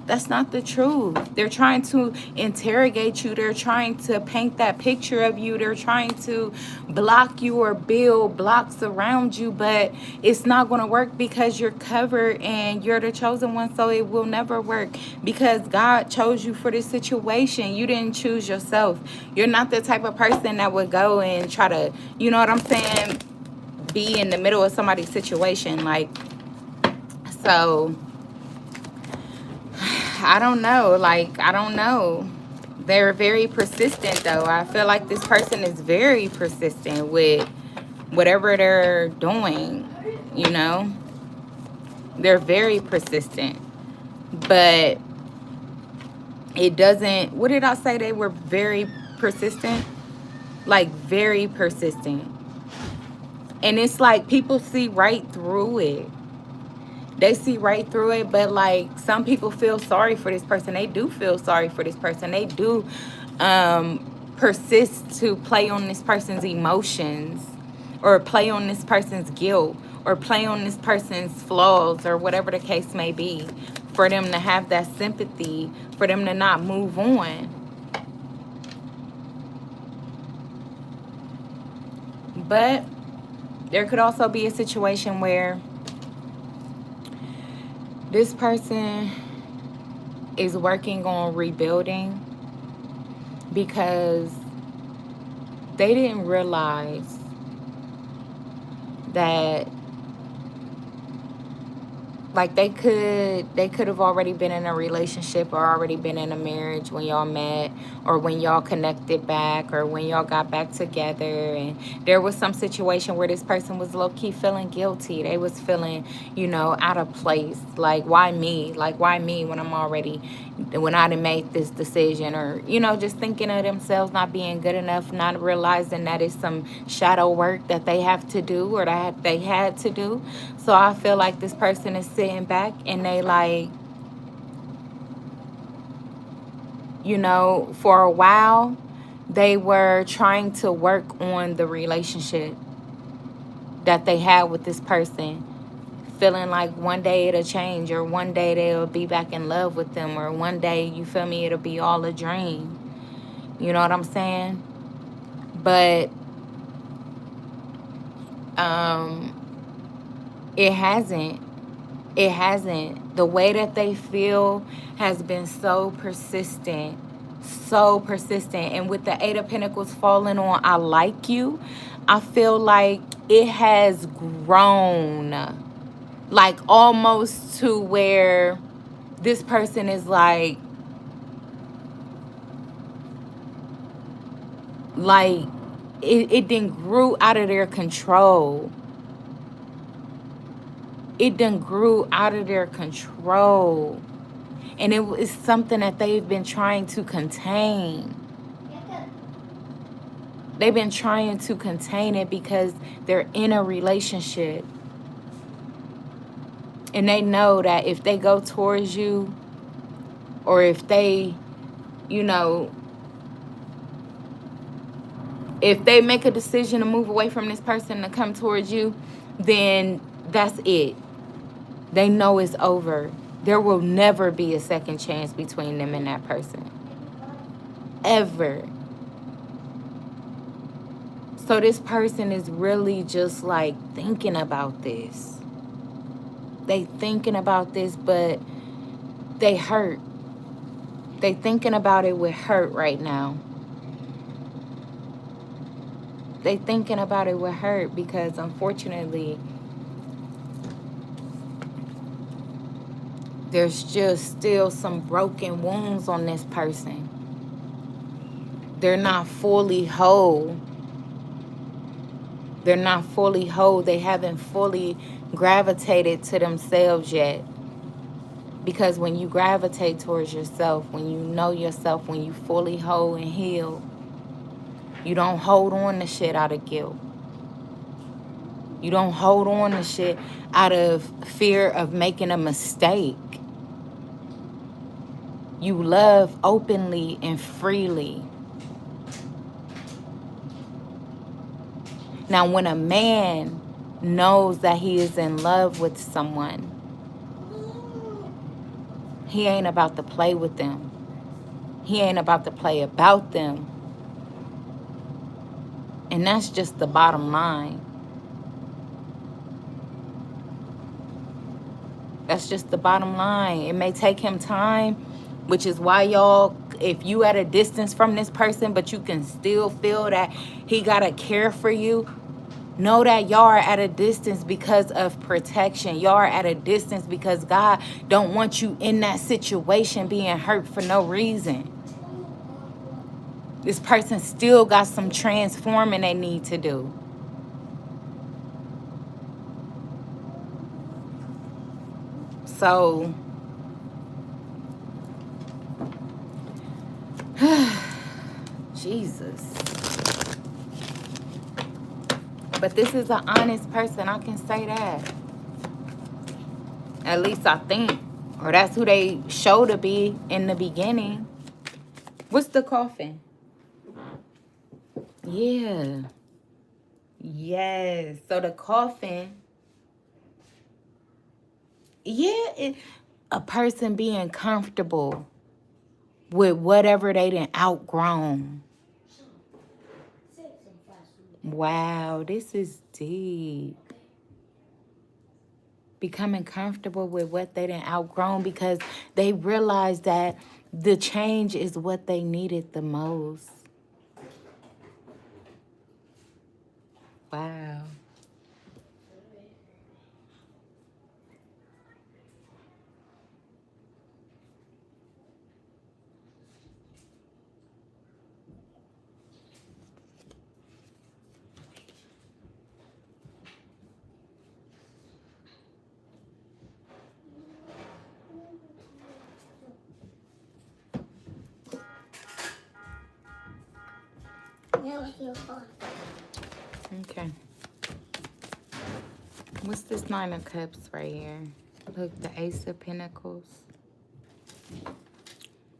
That's not the truth. They're trying to interrogate you. They're trying to paint that picture of you. They're trying to block you or build blocks around you, but it's not going to work because you're covered and you're the chosen one. So it will never work because God chose you for this situation. You didn't choose yourself. You're not the type of person that would go and try to, you know what I'm saying, be in the middle of somebody's situation. Like, so I don't know. Like, I don't know. They're very persistent, though. I feel like this person is very persistent with whatever they're doing, you know? They're very persistent. But it doesn't... What did I say? They were very persistent? Like, very persistent. And it's like people see right through it. They see right through it, but like some people feel sorry for this person. They do feel sorry for this person. They do persist to play on this person's emotions or play on this person's guilt or play on this person's flaws or whatever the case may be for them to have that sympathy, for them to not move on. But there could also be a situation where this person is working on rebuilding because they didn't realize that like they could have already been in a relationship or already been in a marriage when y'all met or when y'all connected back or when y'all got back together, and there was some situation where this person was low-key feeling guilty. They was feeling, you know, out of place. Like, why me? Like, why me when I done made this decision? Or, you know, just thinking of themselves not being good enough, not realizing that it's some shadow work that they have to do or that they had to do. So I feel like this person is sitting back and they like, you know, for a while, they were trying to work on the relationship that they had with this person, feeling like one day it'll change or one day they'll be back in love with them or one day, you feel me, it'll be all a dream. You know what I'm saying? But it hasn't. It hasn't. The way that they feel has been so persistent. So persistent. And with the Eight of Pentacles falling on I like you, I feel like it has grown. Like almost to where this person is like it done grew out of their control. It done grew out of their control. And it was something that they've been trying to contain. They've been trying to contain it because they're in a relationship. And they know that if they go towards you, or if they, you know, if they make a decision to move away from this person to come towards you, then that's it. They know it's over. There will never be a second chance between them and that person. Ever. So this person is really just like thinking about this. They thinking about this, but they hurt. They thinking about it with hurt right now. They thinking about it with hurt because unfortunately there's just still some broken wounds on this person. They're not fully whole. They're not fully whole. They haven't fully gravitated to themselves yet. Because when you gravitate towards yourself, when you know yourself, when you fully whole and healed, you don't hold on to shit out of guilt. You don't hold on to shit out of fear of making a mistake. You love openly and freely. Now, when a man knows that he is in love with someone, he ain't about to play with them. He ain't about to play about them. And that's just the bottom line. That's just the bottom line. It may take him time, which is why y'all, if you at a distance from this person, but you can still feel that he got to care for you, know that y'all are at a distance because of protection. Y'all are at a distance because God don't want you in that situation being hurt for no reason. This person still got some transforming they need to do. So, Jesus. But this is an honest person. I can say that. At least I think. Or that's who they show to be in the beginning. What's the coffin? Yeah. Yes. So the coffin. Yeah. A person being comfortable with whatever they done outgrown. Wow. This is deep. Becoming comfortable with what they done outgrown because they realize that the change is what they needed the most. Wow. Okay. What's this Nine of Cups right here? Look, the Ace of Pentacles.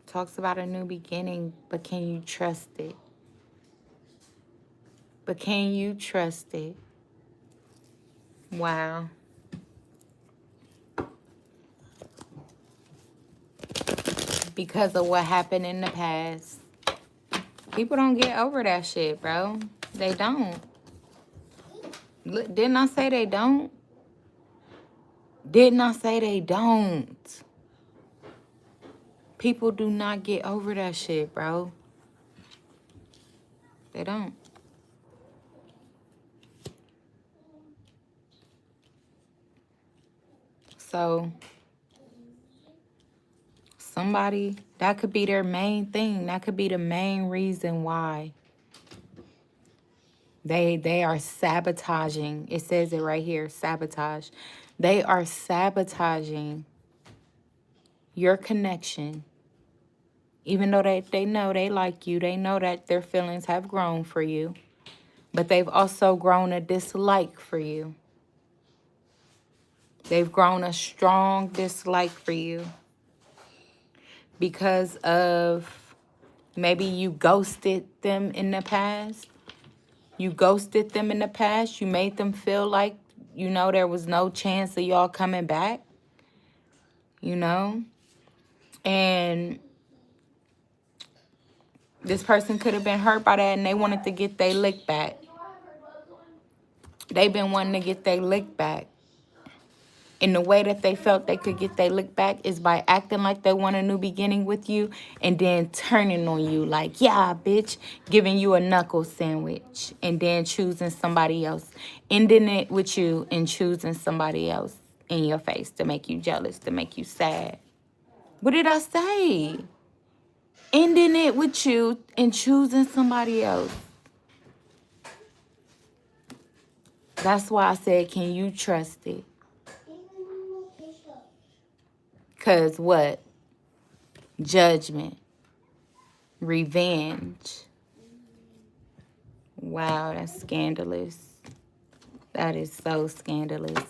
Talks about a new beginning, but can you trust it? But can you trust it? Wow. Because of what happened in the past. People don't get over that shit, bro. They don't. Look, didn't I say they don't? Didn't I say they don't? People do not get over that shit, bro. They don't. So, somebody, that could be their main thing. That could be the main reason why they are sabotaging. It says it right here, sabotage. They are sabotaging your connection. Even though they know they like you, they know that their feelings have grown for you. But they've also grown a dislike for you. They've grown a strong dislike for you. Because of maybe you ghosted them in the past. You ghosted them in the past. You made them feel like, you know, there was no chance of y'all coming back. You know? And this person could have been hurt by that and they wanted to get their lick back. They've been wanting to get their lick back. And the way that they felt they could get their lick back is by acting like they want a new beginning with you and then turning on you like, yeah, bitch, giving you a knuckle sandwich and then choosing somebody else. Ending it with you and choosing somebody else in your face to make you jealous, to make you sad. What did I say? Ending it with you and choosing somebody else. That's why I said, can you trust it? Because what? Judgment. Revenge. Wow, that's scandalous. That is so scandalous.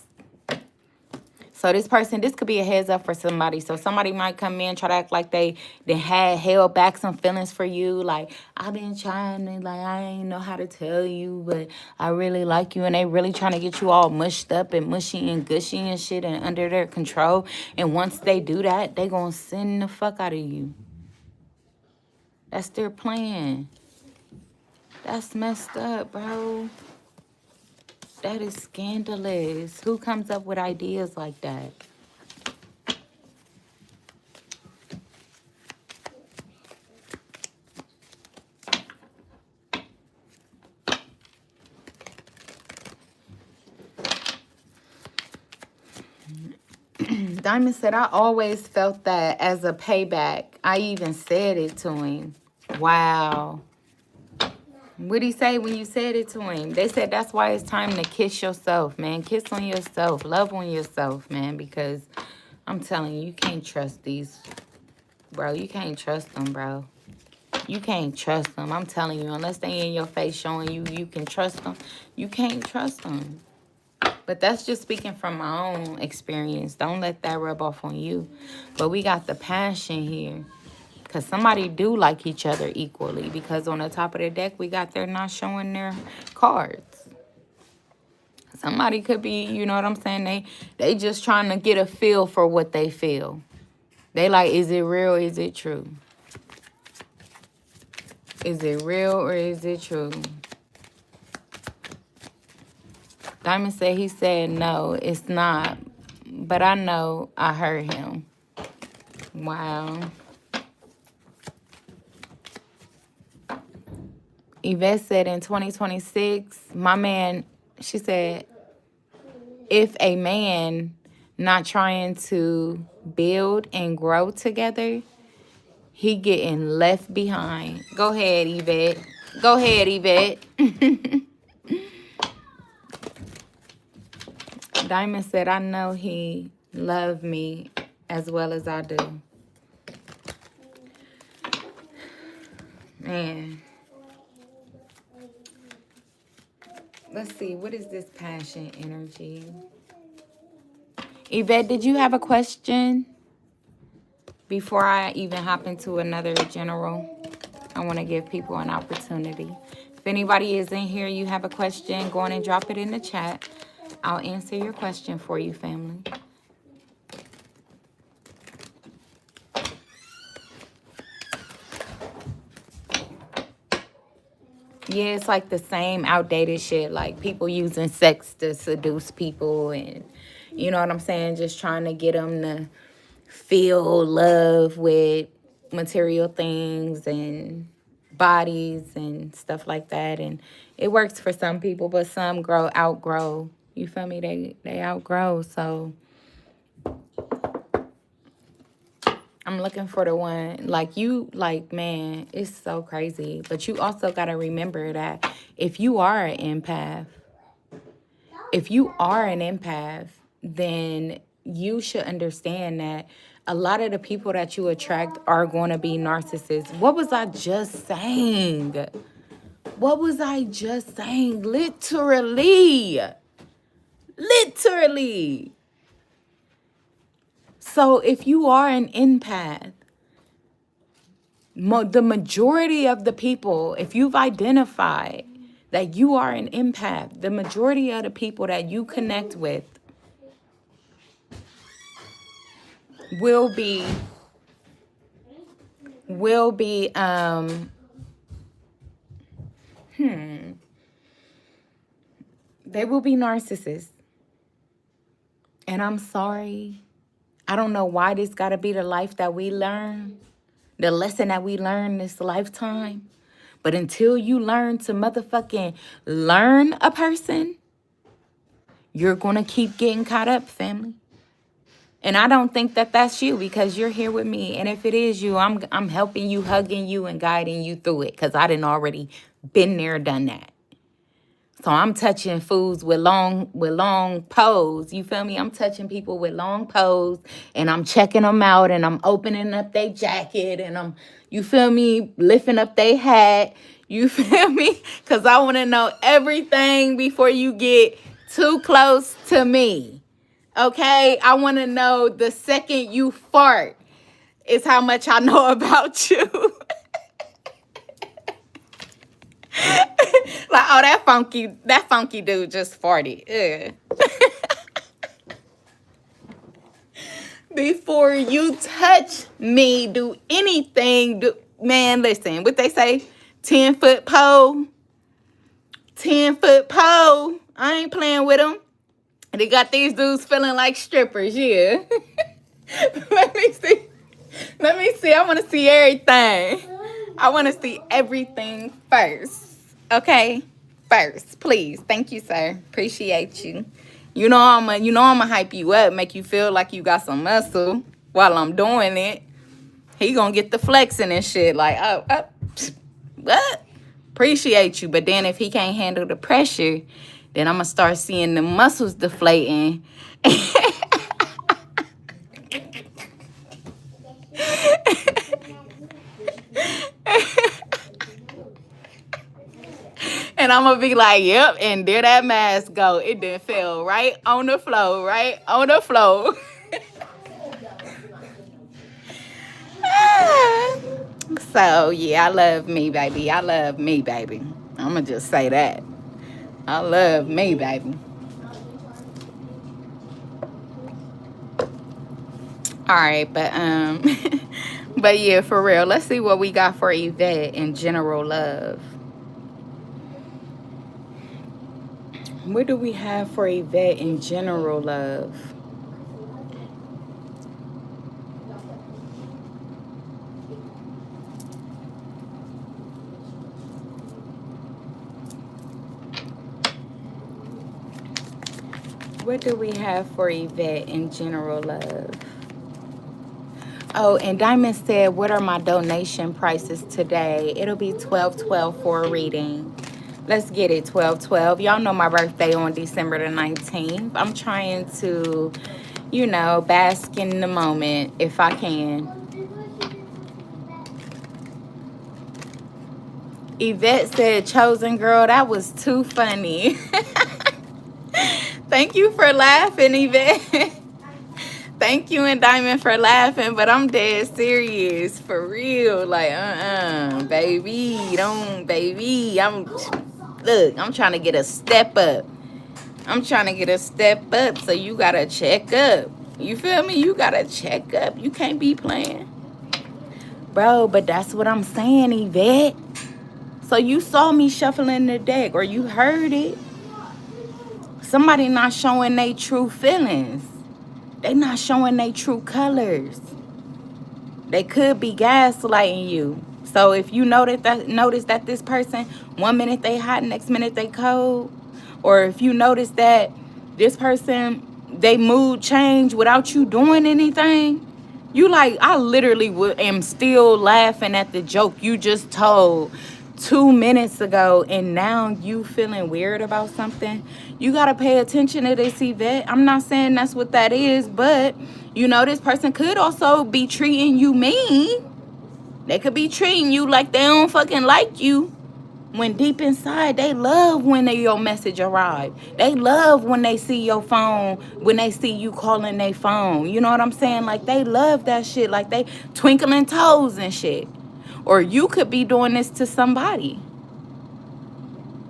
So this person, this could be a heads up for somebody. So somebody might come in, try to act like they had held back some feelings for you. Like, I've been trying to, like, I ain't know how to tell you, but I really like you. And they really trying to get you all mushed up and mushy and gushy and shit and under their control. And once they do that, they gonna send the fuck out of you. That's their plan. That's messed up, bro. That is scandalous. Who comes up with ideas like that? Diamond said, I always felt that as a payback. I even said it to him. Wow. What'd he say when you said it to him? They said that's why it's time to kiss yourself, man. Kiss on yourself. Love on yourself, man. Because I'm telling you, you can't trust these. Bro, you can't trust them, bro. You can't trust them. I'm telling you, unless they in your face showing you can trust them, you can't trust them. But that's just speaking from my own experience. Don't let that rub off on you. But we got the passion here. Because somebody do like each other equally. Because on the top of the deck, we got they're not showing their cards. Somebody could be, you know what I'm saying? They just trying to get a feel for what they feel. They like, is it real? Is it true? Is it real or is it true? Diamond said he said no, it's not. But I know I heard him. Wow. Yvette said in 2026, my man, she said, if a man not trying to build and grow together, he getting left behind. Go ahead, Yvette. Go ahead, Yvette. Diamond said, I know he loved me as well as I do. Man. Let's see. What is this passion energy? Yvette, did you have a question? Before I even hop into another general, I want to give people an opportunity. If anybody is in here, you have a question, go on and drop it in the chat. I'll answer your question for you, family. Yeah, it's like the same outdated shit. Like people using sex to seduce people and, you know what I'm saying? Just trying to get them to feel love with material things and bodies and stuff like that. And it works for some people, but some outgrow. You feel me? They outgrow. So I'm looking for the one like you, like, man, it's so crazy. But you also got to remember that if you are an empath, then you should understand that a lot of the people that you attract are going to be narcissists. What was I just saying? What was I just saying? Literally. So if you are an empath, the majority of the people, if you've identified that you are an empath, the majority of the people that you connect with will be they will be narcissists. And I'm sorry. I don't know why this got to be the life that we learn, the lesson that we learn this lifetime. But until you learn to motherfucking learn a person, you're going to keep getting caught up, family. And I don't think that that's you because you're here with me. And if it is you, I'm helping you, hugging you, and guiding you through it because I done already been there, done that. So I'm touching fools with long pose. You feel me? I'm touching people with long pose and I'm checking them out and I'm opening up their jacket and I'm, you feel me, lifting up their hat. You feel me? Because I want to know everything before you get too close to me. Okay, I want to know the second you fart is how much I know about you. Like, oh, that funky dude just farted. Ugh. Before you touch me, do anything, man, listen, what they say, 10-foot pole, 10-foot pole. I ain't playing with them. They got these dudes feeling like strippers, yeah. Let me see. Let me see. I want to see everything. I want to see everything first. Okay? First, please. Thank you, sir. Appreciate you. You know I'ma hype you up, make you feel like you got some muscle while I'm doing it. He gonna get the flexing and shit. Like, oh, what? Appreciate you. But then if he can't handle the pressure, then I'm gonna start seeing the muscles deflating. And I'm gonna be like, yep, and there that mask go. It done fell right on the floor, right on the floor. So, yeah, I love me, baby. I love me, baby. I'm gonna just say that. I love me, baby. All right, but yeah, for real. Let's see what we got for Yvette in general love. What do we have for Yvette in general love? What do we have for Yvette in general love? Oh, and Diamond said, what are my donation prices today? It'll be $12.12 for a reading. Let's get it, 12/12. Y'all know my birthday on December the 19th. I'm trying to, bask in the moment if I can. Yvette said, chosen girl, that was too funny. Thank you for laughing, Yvette. Thank you and Diamond for laughing, but I'm dead serious, for real. Like, baby, baby. I'm trying to get a step up. So you gotta check up. You feel me? You gotta check up. You can't be playing. Bro, but that's what I'm saying, Yvette. So you saw me shuffling the deck, or you heard it. Somebody not showing their true feelings. They not showing their true colors. They could be gaslighting you. So if you notice that this person, 1 minute they hot, next minute they cold, or if you notice that this person, they mood change without you doing anything, you like, I literally am still laughing at the joke you just told 2 minutes ago, and now you feeling weird about something. You gotta pay attention to this, Yvette. I'm not saying that's what that is, but this person could also be treating you mean. They could be treating you like they don't fucking like you, when deep inside they love when your message arrive. They love when they see your phone, when they see you calling their phone. You know what I'm saying? Like, they love that shit. Like, they twinkling toes and shit. Or you could be doing this to somebody.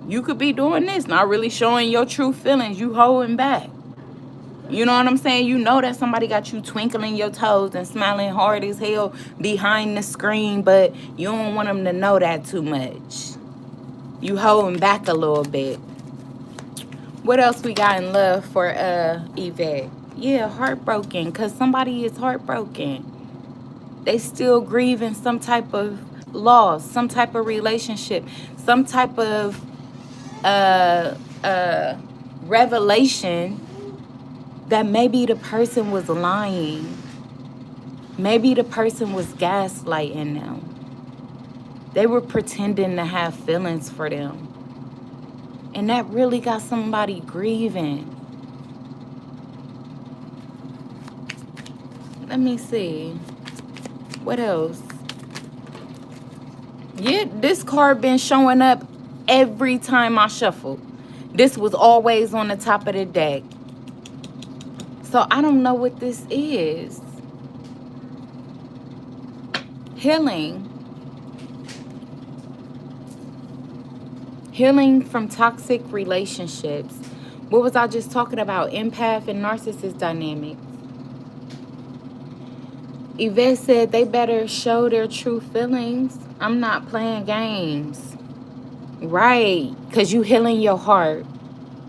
You could be doing this, not really showing your true feelings. You holding back. You know what I'm saying? You know that somebody got you twinkling your toes and smiling hard as hell behind the screen, but you don't want them to know that too much. You holding back a little bit. What else we got in love for Yvette? Yeah, heartbroken, because somebody is heartbroken. They still grieving some type of loss, some type of relationship, some type of revelation that maybe the person was lying. Maybe the person was gaslighting them. They were pretending to have feelings for them. And that really got somebody grieving. Let me see. What else? Yeah, this card been showing up every time I shuffle. This was always on the top of the deck. So I don't know what this is. Healing. Healing from toxic relationships. What was I just talking about? Empath and narcissist dynamics. Yvette said they better show their true feelings. I'm not playing games. Right. Because you healing your heart.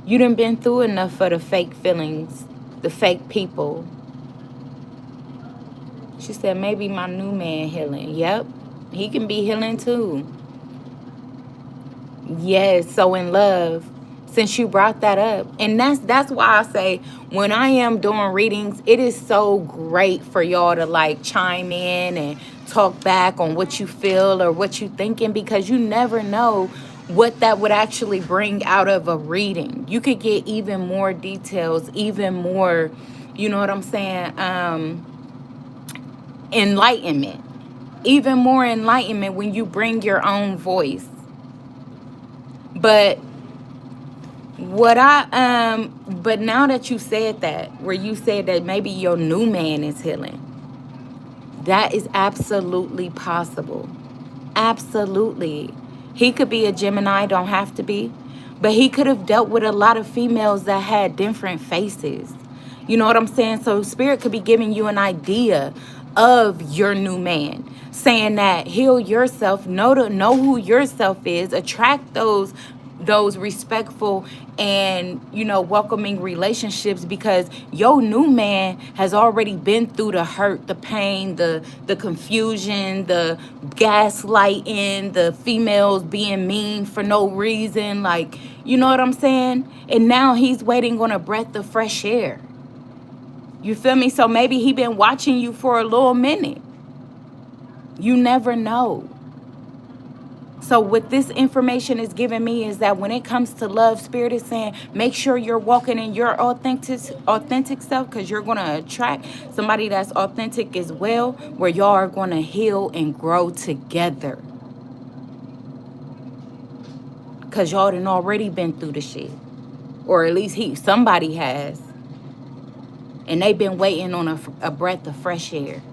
You done been through enough for the fake feelings. The fake people. She said maybe my new man healing. Yep. He can be healing too. Yes, so in love, since you brought that up. And that's why I say when I am doing readings, it is so great for y'all to like chime in and talk back on what you feel or what you thinking, because you never know what that would actually bring out of a reading. You could get even more details, even more, you know what I'm saying, enlightenment. Even more enlightenment when you bring your own voice. But but now that you said that, where you said that maybe your new man is healing, that is absolutely possible. Absolutely. He could be a Gemini, don't have to be, but he could have dealt with a lot of females that had different faces. You know what I'm saying? So spirit could be giving you an idea of your new man, saying that heal yourself, know who yourself is, attract those respectful and, you know, welcoming relationships, because your new man has already been through the hurt, the pain, the confusion, the gaslighting, the females being mean for no reason, like, you know what I'm saying? And now he's waiting on a breath of fresh air. You feel me? So maybe he been watching you for a little minute. You never know. So what this information is giving me is that when it comes to love, spirit is saying, make sure you're walking in your authentic self, because you're going to attract somebody that's authentic as well, where y'all are going to heal and grow together. Because y'all done already been through the shit. Or at least somebody has. And they've been waiting on a breath of fresh air.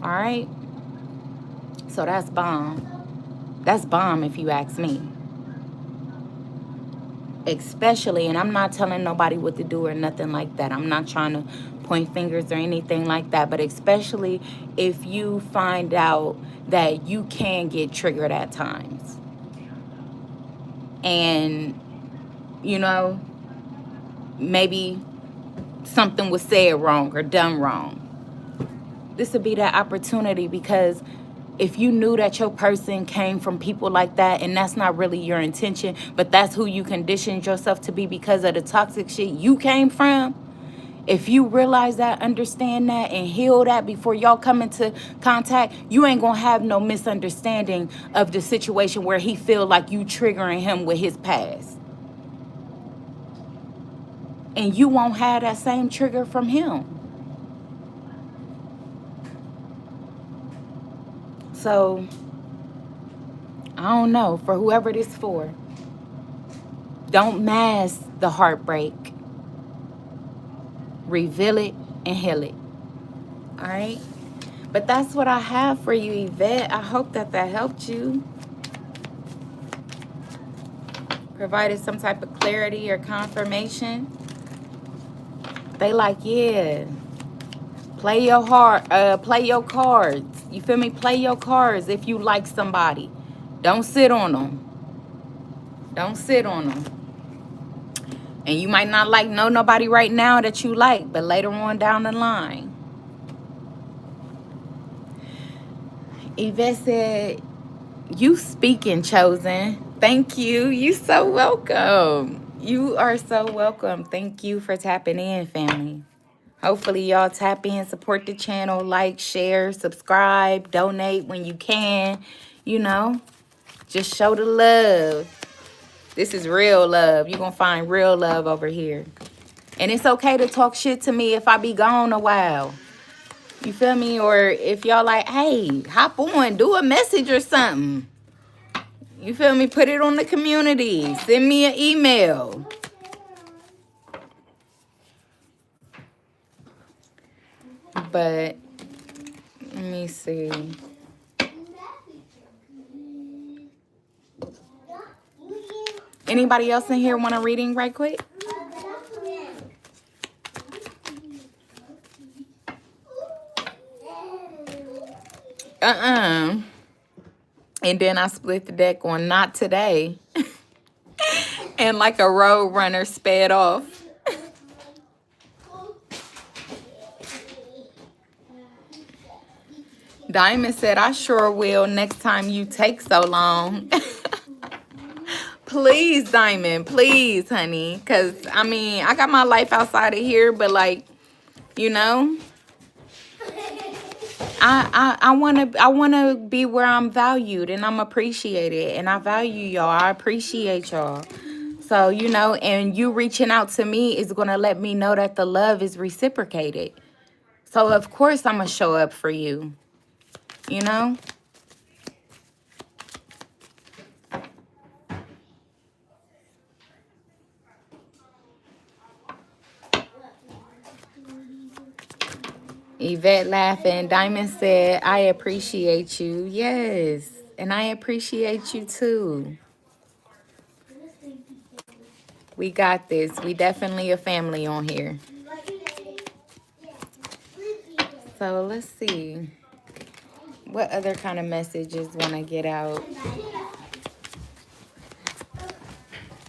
All right? So that's bomb. That's bomb if you ask me. Especially, and I'm not telling nobody what to do or nothing like that. I'm not trying to point fingers or anything like that. But especially if you find out that you can get triggered at times. And, you know, maybe something was said wrong or done wrong. This would be that opportunity, because if you knew that your person came from people like that, and that's not really your intention, but that's who you conditioned yourself to be because of the toxic shit you came from, if you realize that, understand that, and heal that before y'all come into contact, you ain't gonna have no misunderstanding of the situation where he feel like you triggering him with his past. And you won't have that same trigger from him. So, I don't know, for whoever this for, don't mask the heartbreak. Reveal it and heal it. All right? But that's what I have for you, Yvette. I hope that helped you. Provided some type of clarity or confirmation. They like, yeah. Play your cards. You feel me? Play your cards if you like somebody. Don't sit on them. Don't sit on them. And you might not know nobody right now that you like, but later on down the line. Yvette said, you speaking, Chosen. Thank you. You so welcome. You are so welcome. Thank you for tapping in, family. Hopefully y'all tap in, support the channel, like, share, subscribe, donate when you can. You know, just show the love. This is real love. You're going to find real love over here. And it's okay to talk shit to me if I be gone a while. You feel me? Or if y'all like, hey, hop on, do a message or something. You feel me? Put it on the community. Send me an email. But let me see. Anybody else in here want a reading right quick? And then I split the deck on not today. And like a road runner sped off. Diamond said, I sure will next time you take so long. Please, Diamond, please, honey. Because, I mean, I got my life outside of here, but, like, you know, I wanna be where I'm valued and I'm appreciated. And I value y'all. I appreciate y'all. So, you know, and you reaching out to me is going to let me know that the love is reciprocated. So, of course, I'm going to show up for you. You know? Yvette laughing. Diamond said, I appreciate you. Yes. And I appreciate you too. We got this. We definitely a family on here. So let's see. What other kind of messages want to get out?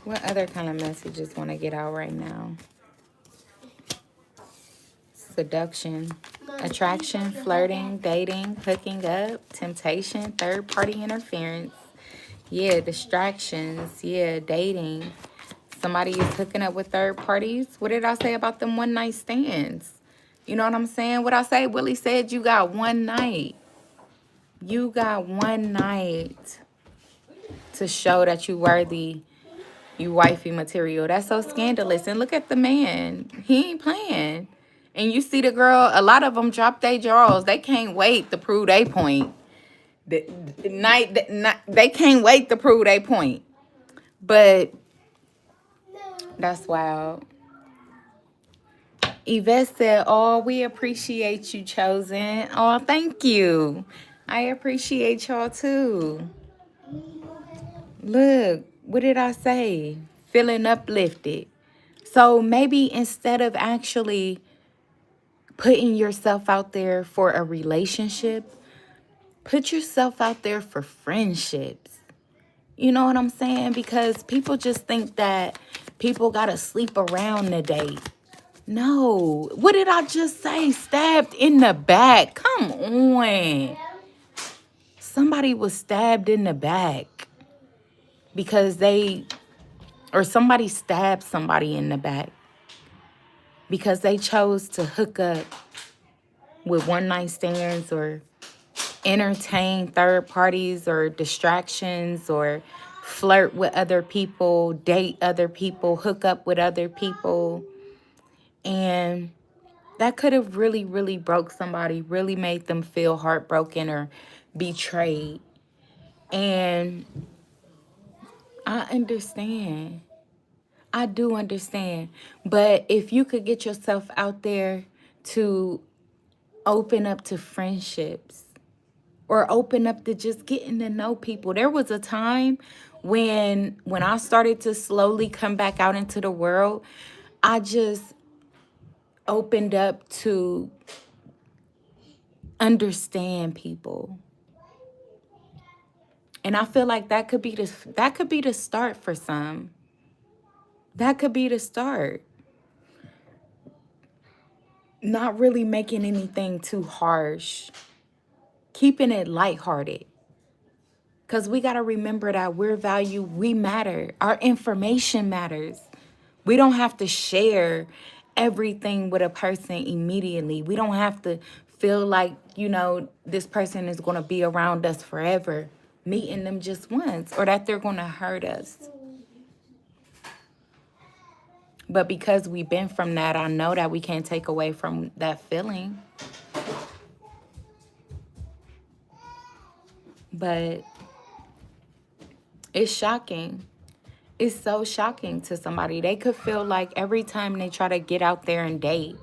What other kind of messages want to get out right now? Seduction, attraction, flirting, dating, hooking up, temptation, third-party interference. Yeah, distractions. Yeah, dating. Somebody is hooking up with third parties. What did I say about them one-night stands? You know what I'm saying? What I say? Willie said you got one night. You got one night to show that you worthy. You wifey material. That's so scandalous. And look at the man. He ain't playing. And you see the girl, a lot of them drop their jaws. They can't wait to prove their point. They can't wait to prove their point. But that's wild. Yvette said, oh, we appreciate you, Chosen. Oh, thank you. I appreciate y'all too. Look, what did I say? Feeling uplifted. So maybe instead of actually putting yourself out there for a relationship, put yourself out there for friendships. You know what I'm saying? Because people just think that people got to sleep around to date. No. What did I just say? Stabbed in the back. Come on. Somebody was stabbed in the back because somebody stabbed somebody in the back because they chose to hook up with one-night stands or entertain third parties or distractions or flirt with other people, date other people, hook up with other people. And that could have really, really broke somebody, really made them feel heartbroken or betrayed. And I understand. I do understand. But if you could get yourself out there to open up to friendships or open up to just getting to know people. There was a time when I started to slowly come back out into the world, I just opened up to understand people. And I feel like that could be the start for some. That could be the start. Not really making anything too harsh. Keeping it lighthearted. Because we got to remember that we're valued, we matter. Our information matters. We don't have to share everything with a person immediately. We don't have to feel like, you know, this person is going to be around us forever, meeting them just once, or that they're going to hurt us. But because we've been from that, I know that we can't take away from that feeling. But it's shocking. It's so shocking to somebody. They could feel like every time they try to get out there and date,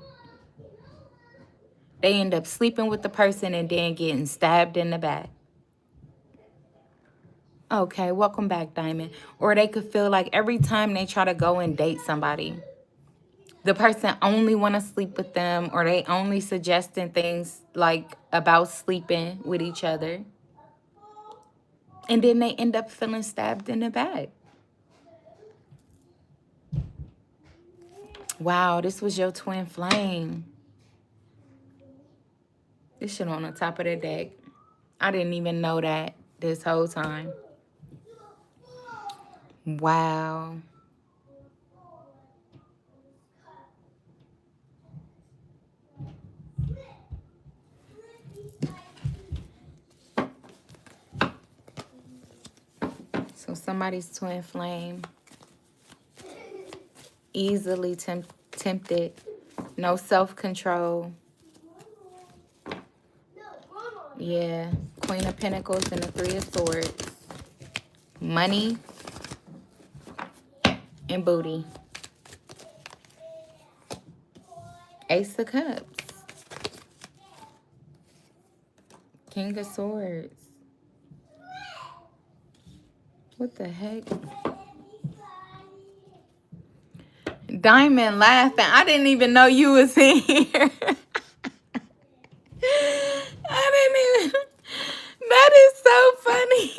They end up sleeping with the person and then getting stabbed in the back. Okay, welcome back, Diamond. Or they could feel like every time they try to go and date somebody, the person only want to sleep with them, or they only suggesting things like about sleeping with each other. And then they end up feeling stabbed in the back. Wow, this was your twin flame. This shit on the top of the deck. I didn't even know that this whole time. Wow. So somebody's twin flame. Easily tempted. No self-control. Yeah. Queen of Pentacles and the Three of Swords. Money and booty. Ace of Cups. King of Swords. What the heck? Diamond laughing. I didn't even know you was in here. I didn't even. That is so funny.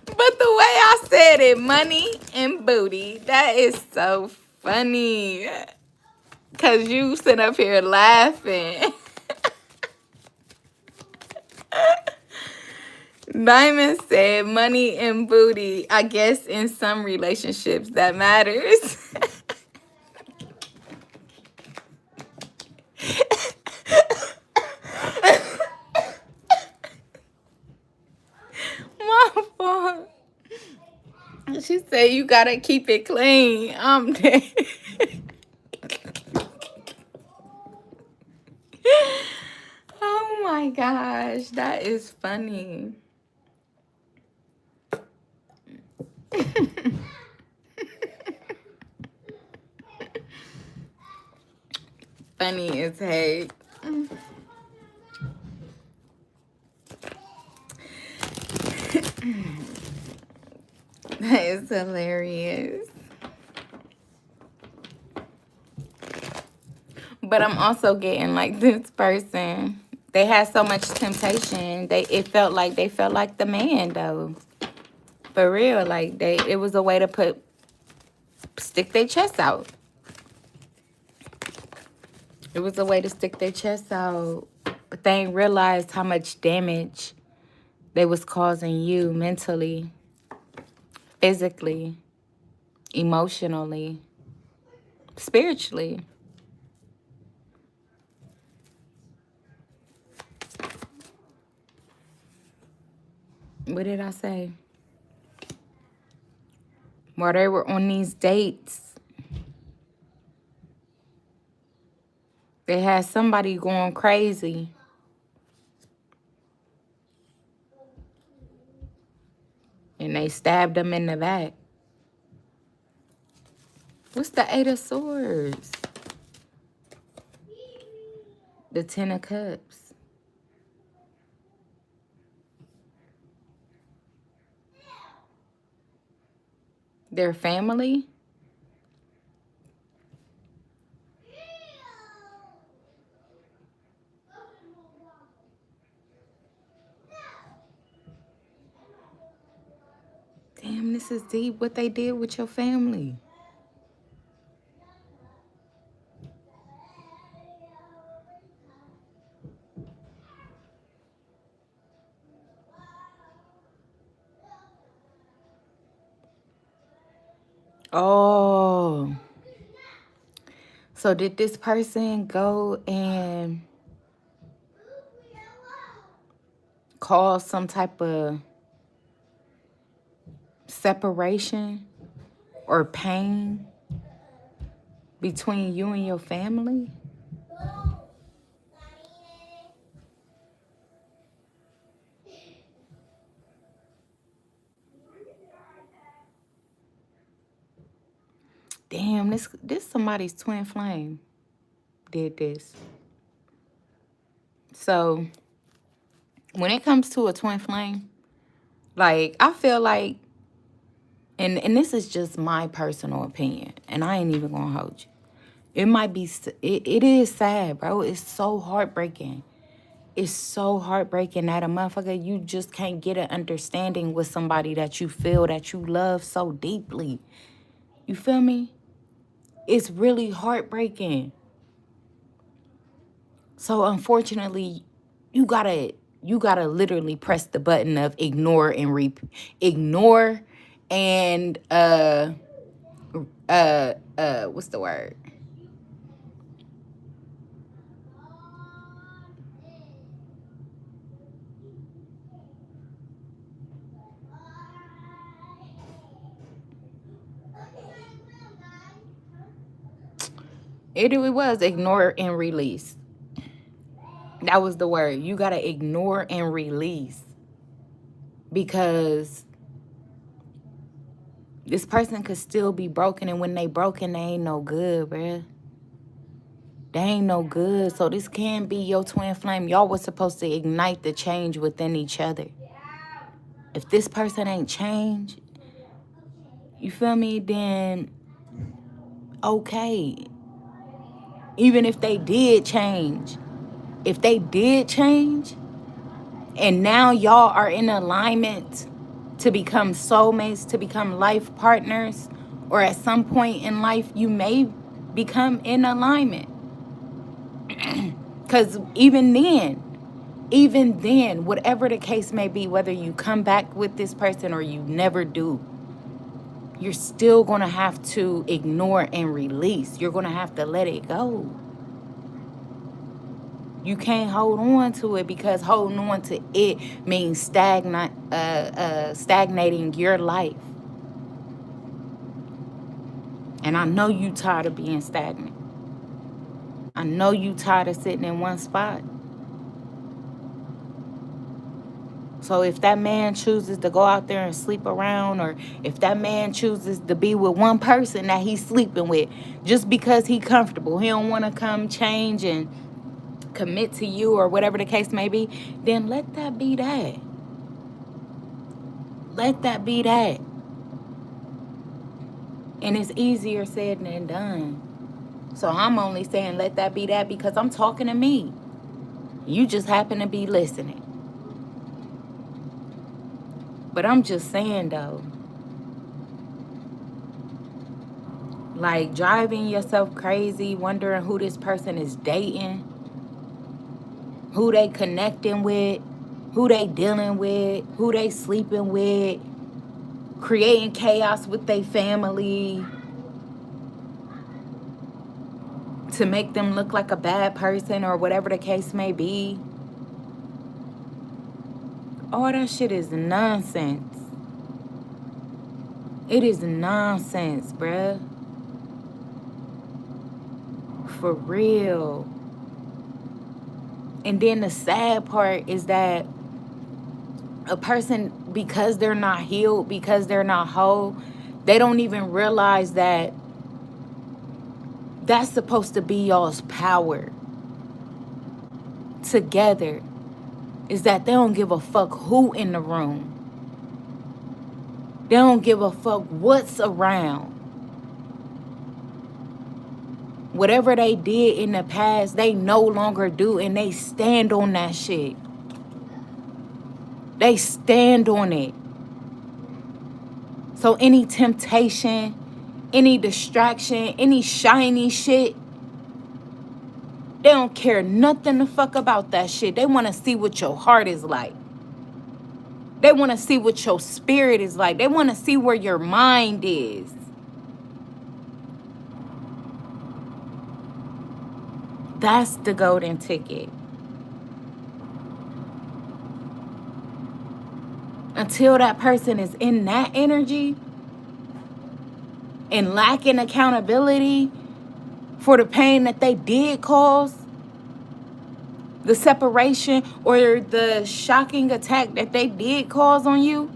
But the way I said it, money and booty, that is so funny. Because you sit up here laughing. Diamond said money and booty. I guess in some relationships that matters. My fault. She said you gotta keep it clean. I'm dead. Oh my gosh, that is funny. Funny as heck. That is hilarious. But I'm also getting like this person. They had so much temptation. It felt like they felt like the man though. For real, like it was a way to stick their chest out. It was a way to stick their chest out. But they ain't realized how much damage they was causing you mentally, physically, emotionally, spiritually. What did I say? While they were on these dates, they had somebody going crazy. And they stabbed them in the back. What's the Eight of Swords? The Ten of Cups. Their family? Damn, this is deep. What they did with your family. Oh. So did this person go and cause some type of separation or pain between you and your family? Damn, this somebody's twin flame. did this. So when it comes to a twin flame, like, I feel like, and this is just my personal opinion, and I ain't even gonna hold you. It might be, it is sad, bro. It's so heartbreaking. It's so heartbreaking that a motherfucker, you just can't get an understanding with somebody that you feel that you love so deeply. You feel me? It's really heartbreaking. So unfortunately, you gotta literally press the button of ignore and ignore and what's the word? It was ignore and release. That was the word. You gotta ignore and release, because this person could still be broken, and when they broken, they ain't no good, bruh. They ain't no good. So this can be your twin flame. Y'all was supposed to ignite the change within each other. If this person ain't changed, you feel me, then okay. Even if they did change, and now y'all are in alignment to become soulmates, to become life partners, or at some point in life, you may become in alignment. Because even then, whatever the case may be, whether you come back with this person or you never do, you're still going to have to ignore and release. You're going to have to let it go. You can't hold on to it, because holding on to it means stagnating your life. And I know you tired of being stagnant. I know you tired of sitting in one spot. So if that man chooses to go out there and sleep around, or if that man chooses to be with one person that he's sleeping with just because he's comfortable, he don't want to come change and commit to you or whatever the case may be, then let that be that. Let that be that. And it's easier said than done. So I'm only saying let that be that because I'm talking to me. You just happen to be listening. But I'm just saying though, like driving yourself crazy, wondering who this person is dating, who they connecting with, who they dealing with, who they sleeping with, creating chaos with their family to make them look like a bad person or whatever the case may be. All that shit is nonsense. It is nonsense, bruh. For real. And then the sad part is that a person, because they're not healed, because they're not whole, they don't even realize that that's supposed to be y'all's power together, is that they don't give a fuck who in the room. They don't give a fuck what's around. Whatever they did in the past, they no longer do, and they stand on that shit. They stand on it. So any temptation, any distraction, any shiny shit, they don't care nothing the fuck about that shit. They want to see what your heart is like. They want to see what your spirit is like. They want to see where your mind is. That's the golden ticket. Until that person is in that energy and lacking accountability for the pain that they did cause, the separation or the shocking attack that they did cause on you,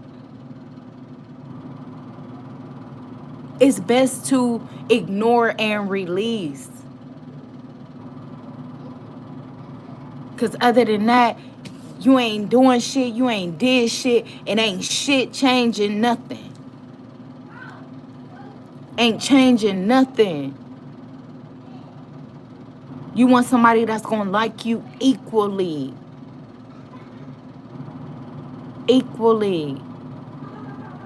it's best to ignore and release. Because other than that, you ain't doing shit. You ain't did shit. It ain't shit changing nothing. Ain't changing nothing. You want somebody that's going to like you equally. Equally.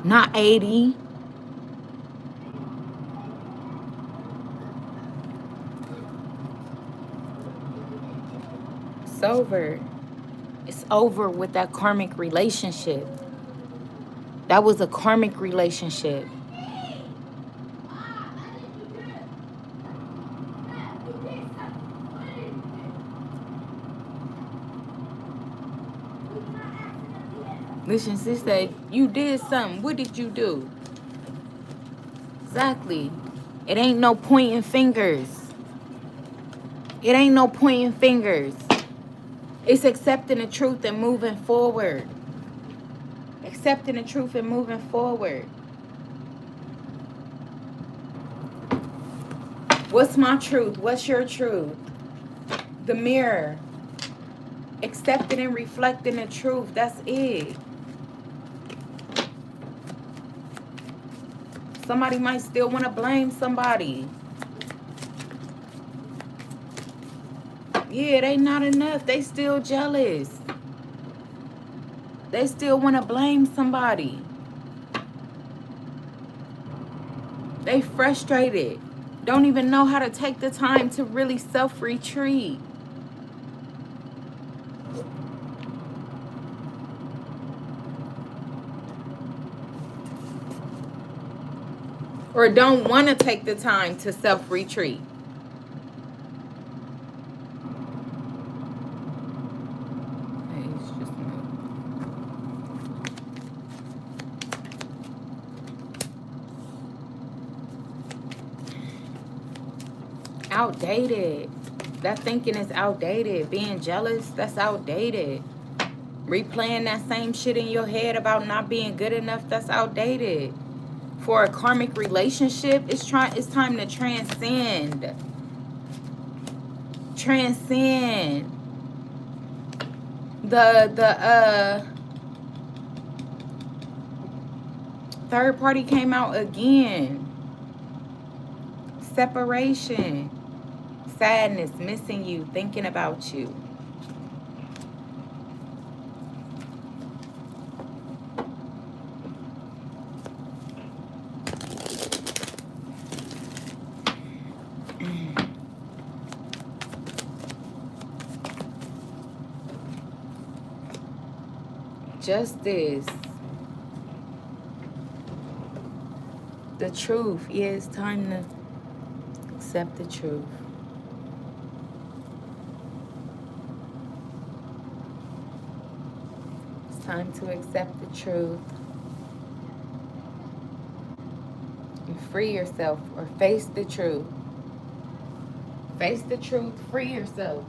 Not 80. It's over. It's over with that karmic relationship. That was a karmic relationship. Listen, sis said, you did something. What did you do? Exactly. It ain't no pointing fingers. It ain't no pointing fingers. It's accepting the truth and moving forward. Accepting the truth and moving forward. What's my truth? What's your truth? The mirror. Accepting and reflecting the truth. That's it. Somebody might still want to blame somebody. Yeah, they not enough. They still jealous. They still want to blame somebody. They frustrated. Don't even know how to take the time to really self-retreat. Or don't want to take the time to self-retreat. Outdated. That thinking is outdated. Being jealous, that's outdated. Replaying that same shit in your head about not being good enough, that's outdated. For a karmic relationship, it's time to transcend. Transcend. The third party came out again. Separation. Sadness, missing you, thinking about you. Justice. The truth. Yeah, it's time to accept the truth. It's time to accept the truth. And free yourself or face the truth. Face the truth. Free yourself.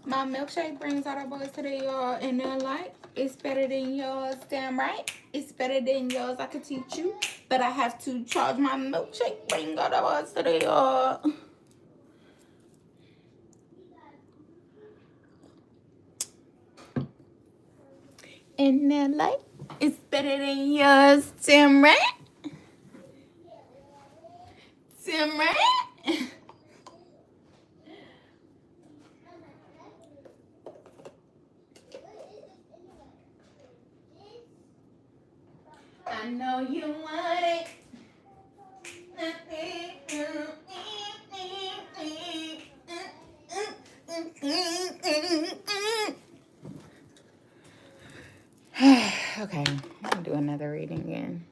My milkshake brings all the boys to the yard, and they're like, it's better than yours. Damn right. It's better than yours. I could teach you, but I have to charge my milkshake. Bring all the boys to the yard. And they're like, it's better than yours. Damn right. Damn right. I know you want it. Okay, I'm gonna do another reading again.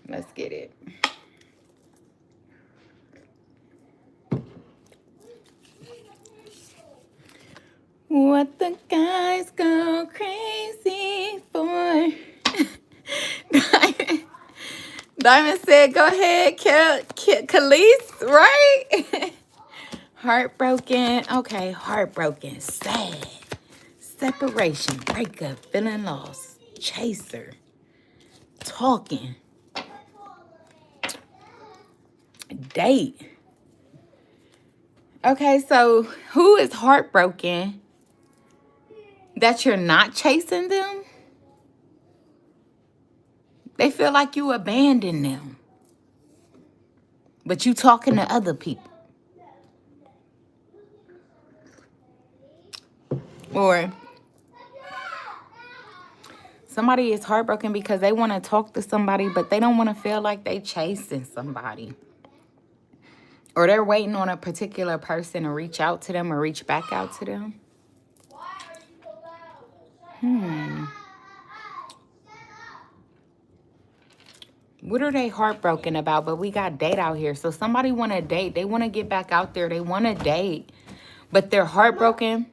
Let's get it. What the guys go crazy for? Diamond said, go ahead, Khalees, right? Heartbroken. Okay, heartbroken, sad. Separation, breakup, feeling lost, chaser, talking, date. Okay, so who is heartbroken that you're not chasing them? They feel like you abandoned them, but you talking to other people. Or somebody is heartbroken because they want to talk to somebody, but they don't want to feel like they chasing somebody. Or they're waiting on a particular person to reach out to them or reach back out to them. What are they heartbroken about? But we got date out here. So somebody want to date. They want to get back out there. They want to date. But they're heartbroken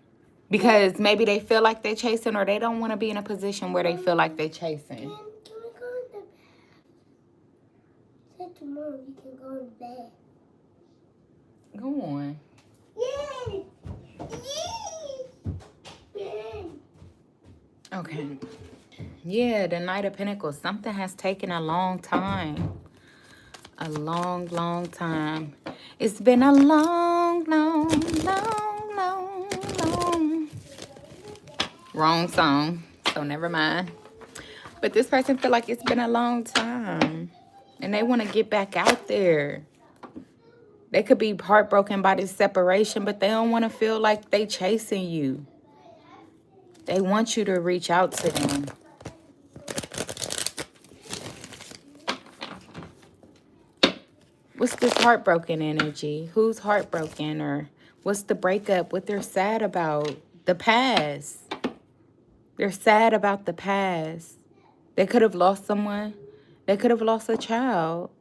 because maybe they feel like they're chasing, or they don't want to be in a position where they feel like they're chasing. Can we go in the bed? Said tomorrow we can go in bed. Go on. Yay! Yay! Okay. Yeah, the Knight of Pentacles. Something has taken a long time. A long, long time. It's been a long, long, long, long, long. Wrong song. So never mind. But this person feel like it's been a long time. And they want to get back out there. They could be heartbroken by this separation, but they don't want to feel like they chasing you. They want you to reach out to them. What's this heartbroken energy? Who's heartbroken? Or what's the breakup? What they're sad about? The past. They're sad about the past. They could have lost someone. They could have lost a child.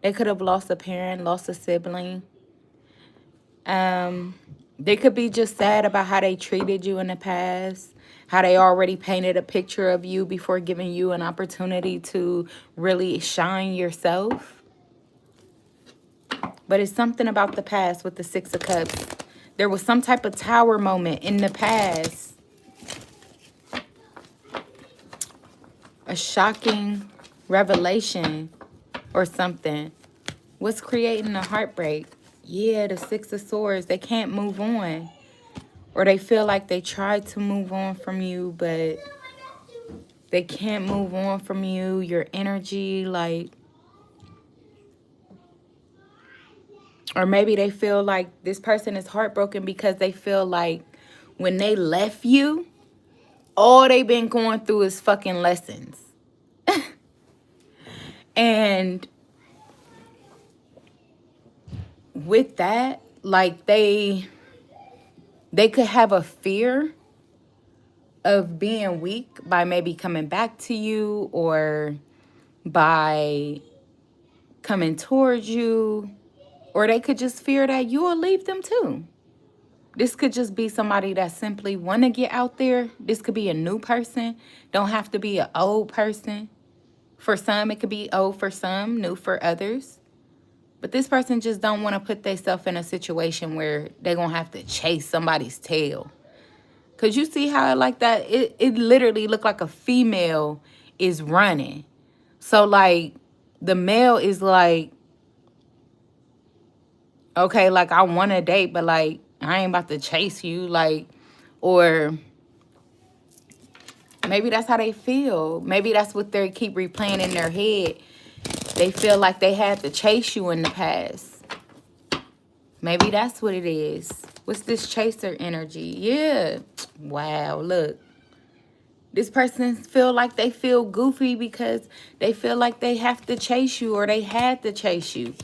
They could have lost a parent, lost a sibling. They could be just sad about how they treated you in the past, how they already painted a picture of you before giving you an opportunity to really shine yourself. But it's something about the past with the Six of Cups. There was some type of tower moment in the past. A shocking revelation or something. What's creating a heartbreak? Yeah, the Six of Swords. They can't move on. Or they feel like they tried to move on from you, but they can't move on from you. Your energy, like... Or maybe they feel like this person is heartbroken because they feel like when they left you, all they've been going through is fucking lessons. And with that, like they could have a fear of being weak by maybe coming back to you or by coming towards you. Or they could just fear that you will leave them too. This could just be somebody that simply want to get out there. This could be a new person. Don't have to be an old person. For some, it could be old for some, new for others. But this person just don't want to put themselves in a situation where they're going to have to chase somebody's tail. Because you see how like that, it literally looked like a female is running. So like the male is like, okay, like I want a date, but like I ain't about to chase you. Like, or maybe that's how they feel. Maybe that's what they keep replaying in their head. They feel like they had to chase you in the past. Maybe that's what it is. What's this chaser energy? Yeah. Wow, look. This person feel like they feel goofy because they feel like they have to chase you or they had to chase you.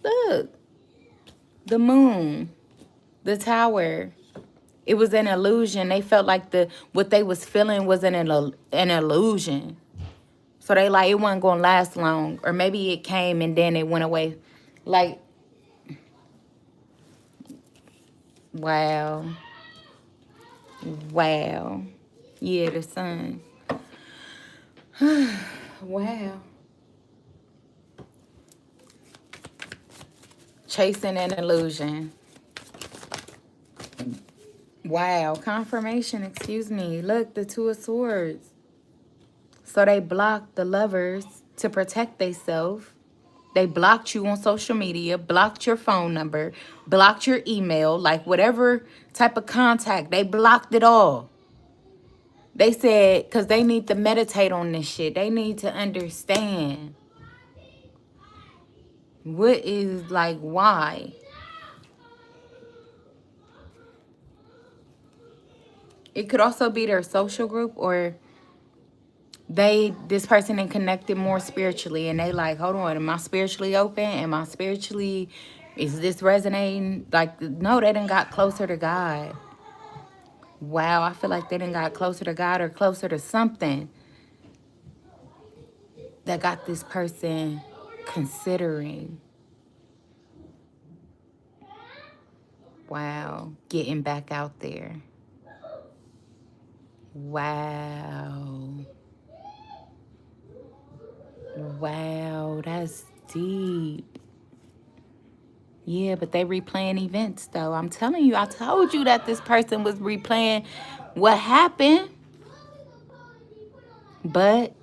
Look. The moon. The tower. It was an illusion. They felt like what they was feeling was an illusion. So they like, it wasn't going to last long. Or maybe it came and then it went away. Like, wow. Wow. Yeah, the sun. Wow. Chasing an illusion. Wow. Confirmation, excuse me. Look, the Two of Swords. So they blocked the lovers to protect themselves. They blocked you on social media, blocked your phone number, blocked your email, like whatever type of contact. They blocked it all. They said, because they need to meditate on this shit. They need to understand. What is, like, why? It could also be their social group, or this person ain't connected more spiritually, and they like, hold on, am I spiritually open? Am I spiritually, is this resonating? Like, no, they done got closer to God. Wow, I feel like they done got closer to God or closer to something that got this person considering. Wow, getting back out there. Wow. Wow, that's deep. Yeah, but they replaying events, though. I'm telling you, I told you that this person was replaying what happened. But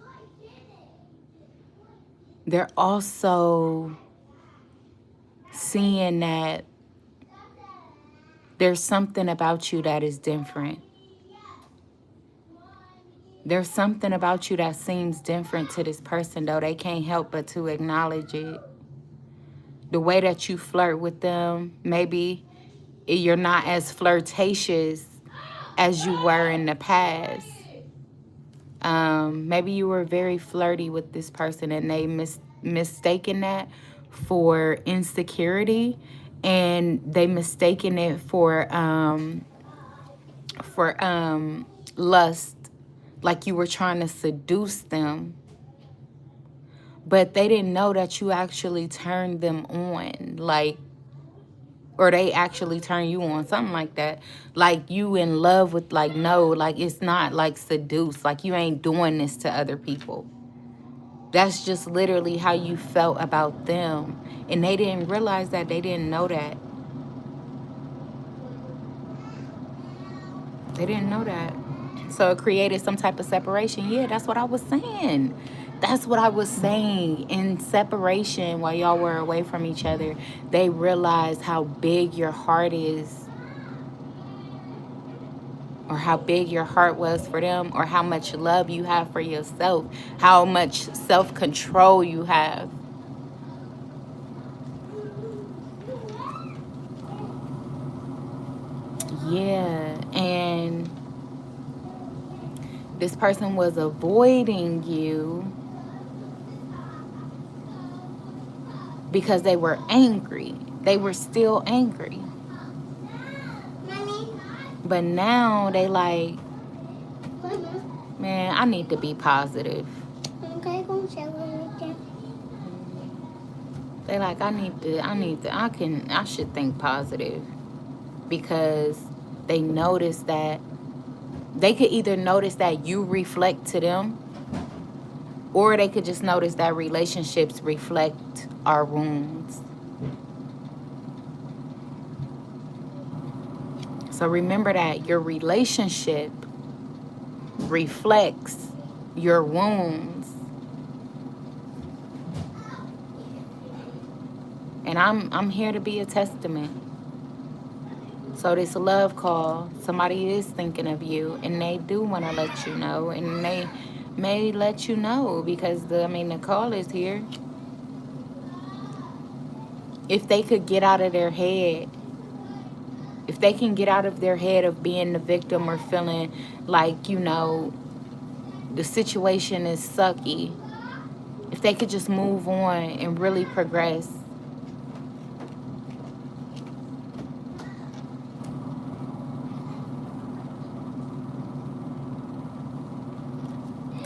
they're also seeing that there's something about you that is different. There's something about you that seems different to this person, though. They can't help but to acknowledge it. The way that you flirt with them, maybe you're not as flirtatious as you were in the past. Maybe you were very flirty with this person and they mistaken that for insecurity, and they mistaken it for lust, like you were trying to seduce them. But they didn't know that you actually turned them on, like, or they actually turn you on, something like that. Like you in love with, like, no, like it's not like seduce, like you ain't doing this to other people. That's just literally how you felt about them. And they didn't realize that, they didn't know that. They didn't know that. So it created some type of separation. Yeah, that's what I was saying. That's what I was saying. In separation, while y'all were away from each other, they realized how big your heart is, or how big your heart was for them, or how much love you have for yourself, how much self-control you have. Yeah, and this person was avoiding you because they were angry. They were still angry. Mommy? But now they like, man, I need to be positive. Okay, go shower with them. They like, I should think positive. Because they notice that, they could either notice that you reflect to them, or they could just notice that relationships reflect our wounds. So remember that your relationship reflects your wounds. And I'm here to be a testament. So this love call, somebody is thinking of you and they do want to let you know, and they may let you know because the call is here. If they could get out of their head, if they can get out of their head of being the victim or feeling like, the situation is sucky, if they could just move on and really progress.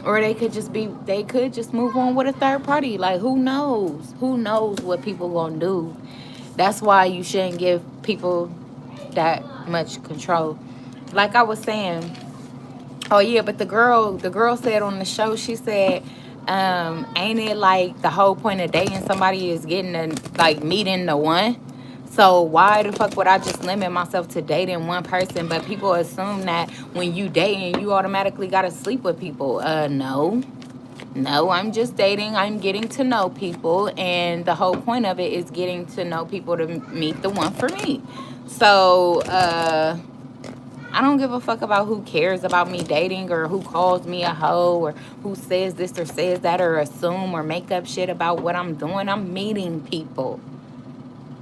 Or they could just move on with a third party. Like, who knows? Who knows what people gonna do? That's why you shouldn't give people that much control. Like I was saying, oh yeah, but the girl said on the show, she said, ain't it like the whole point of dating somebody is meeting the one? So why the fuck would I just limit myself to dating one person? But people assume that when you dating, you automatically gotta sleep with people. No, I'm just dating. I'm getting to know people, and the whole point of it is getting to know people to meet the one for me. So I don't give a fuck about who cares about me dating or who calls me a hoe or who says this or says that or assume or make up shit about what I'm doing. I'm meeting people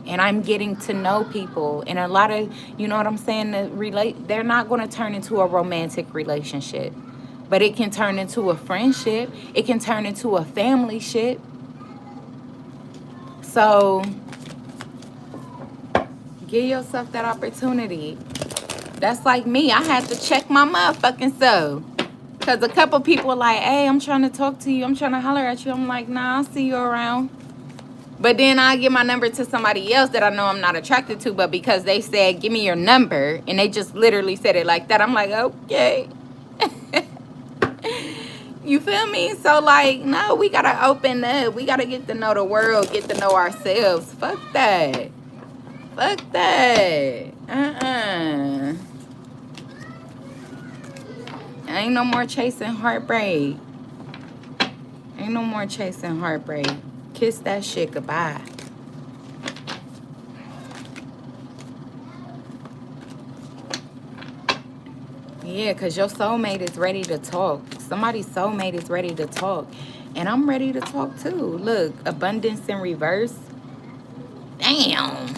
and I'm getting to know people. And a lot of, you know what I'm saying, they're not going to turn into a romantic relationship. But it can turn into a friendship. It can turn into a family ship. So give yourself that opportunity. That's like me. I had to check my motherfucking self. Because a couple people were like, hey, I'm trying to talk to you. I'm trying to holler at you. I'm like, nah, I'll see you around. But then I give my number to somebody else that I know I'm not attracted to. But because they said, give me your number. And they just literally said it like that. I'm like, okay. You feel me? So, like, no, we got to open up. We got to get to know the world. Get to know ourselves. Fuck that. Fuck that. Ain't no more chasing heartbreak. Ain't no more chasing heartbreak. Kiss that shit goodbye. Yeah, because your soulmate is ready to talk. Somebody's soulmate is ready to talk. And I'm ready to talk too. Look, abundance in reverse. Damn.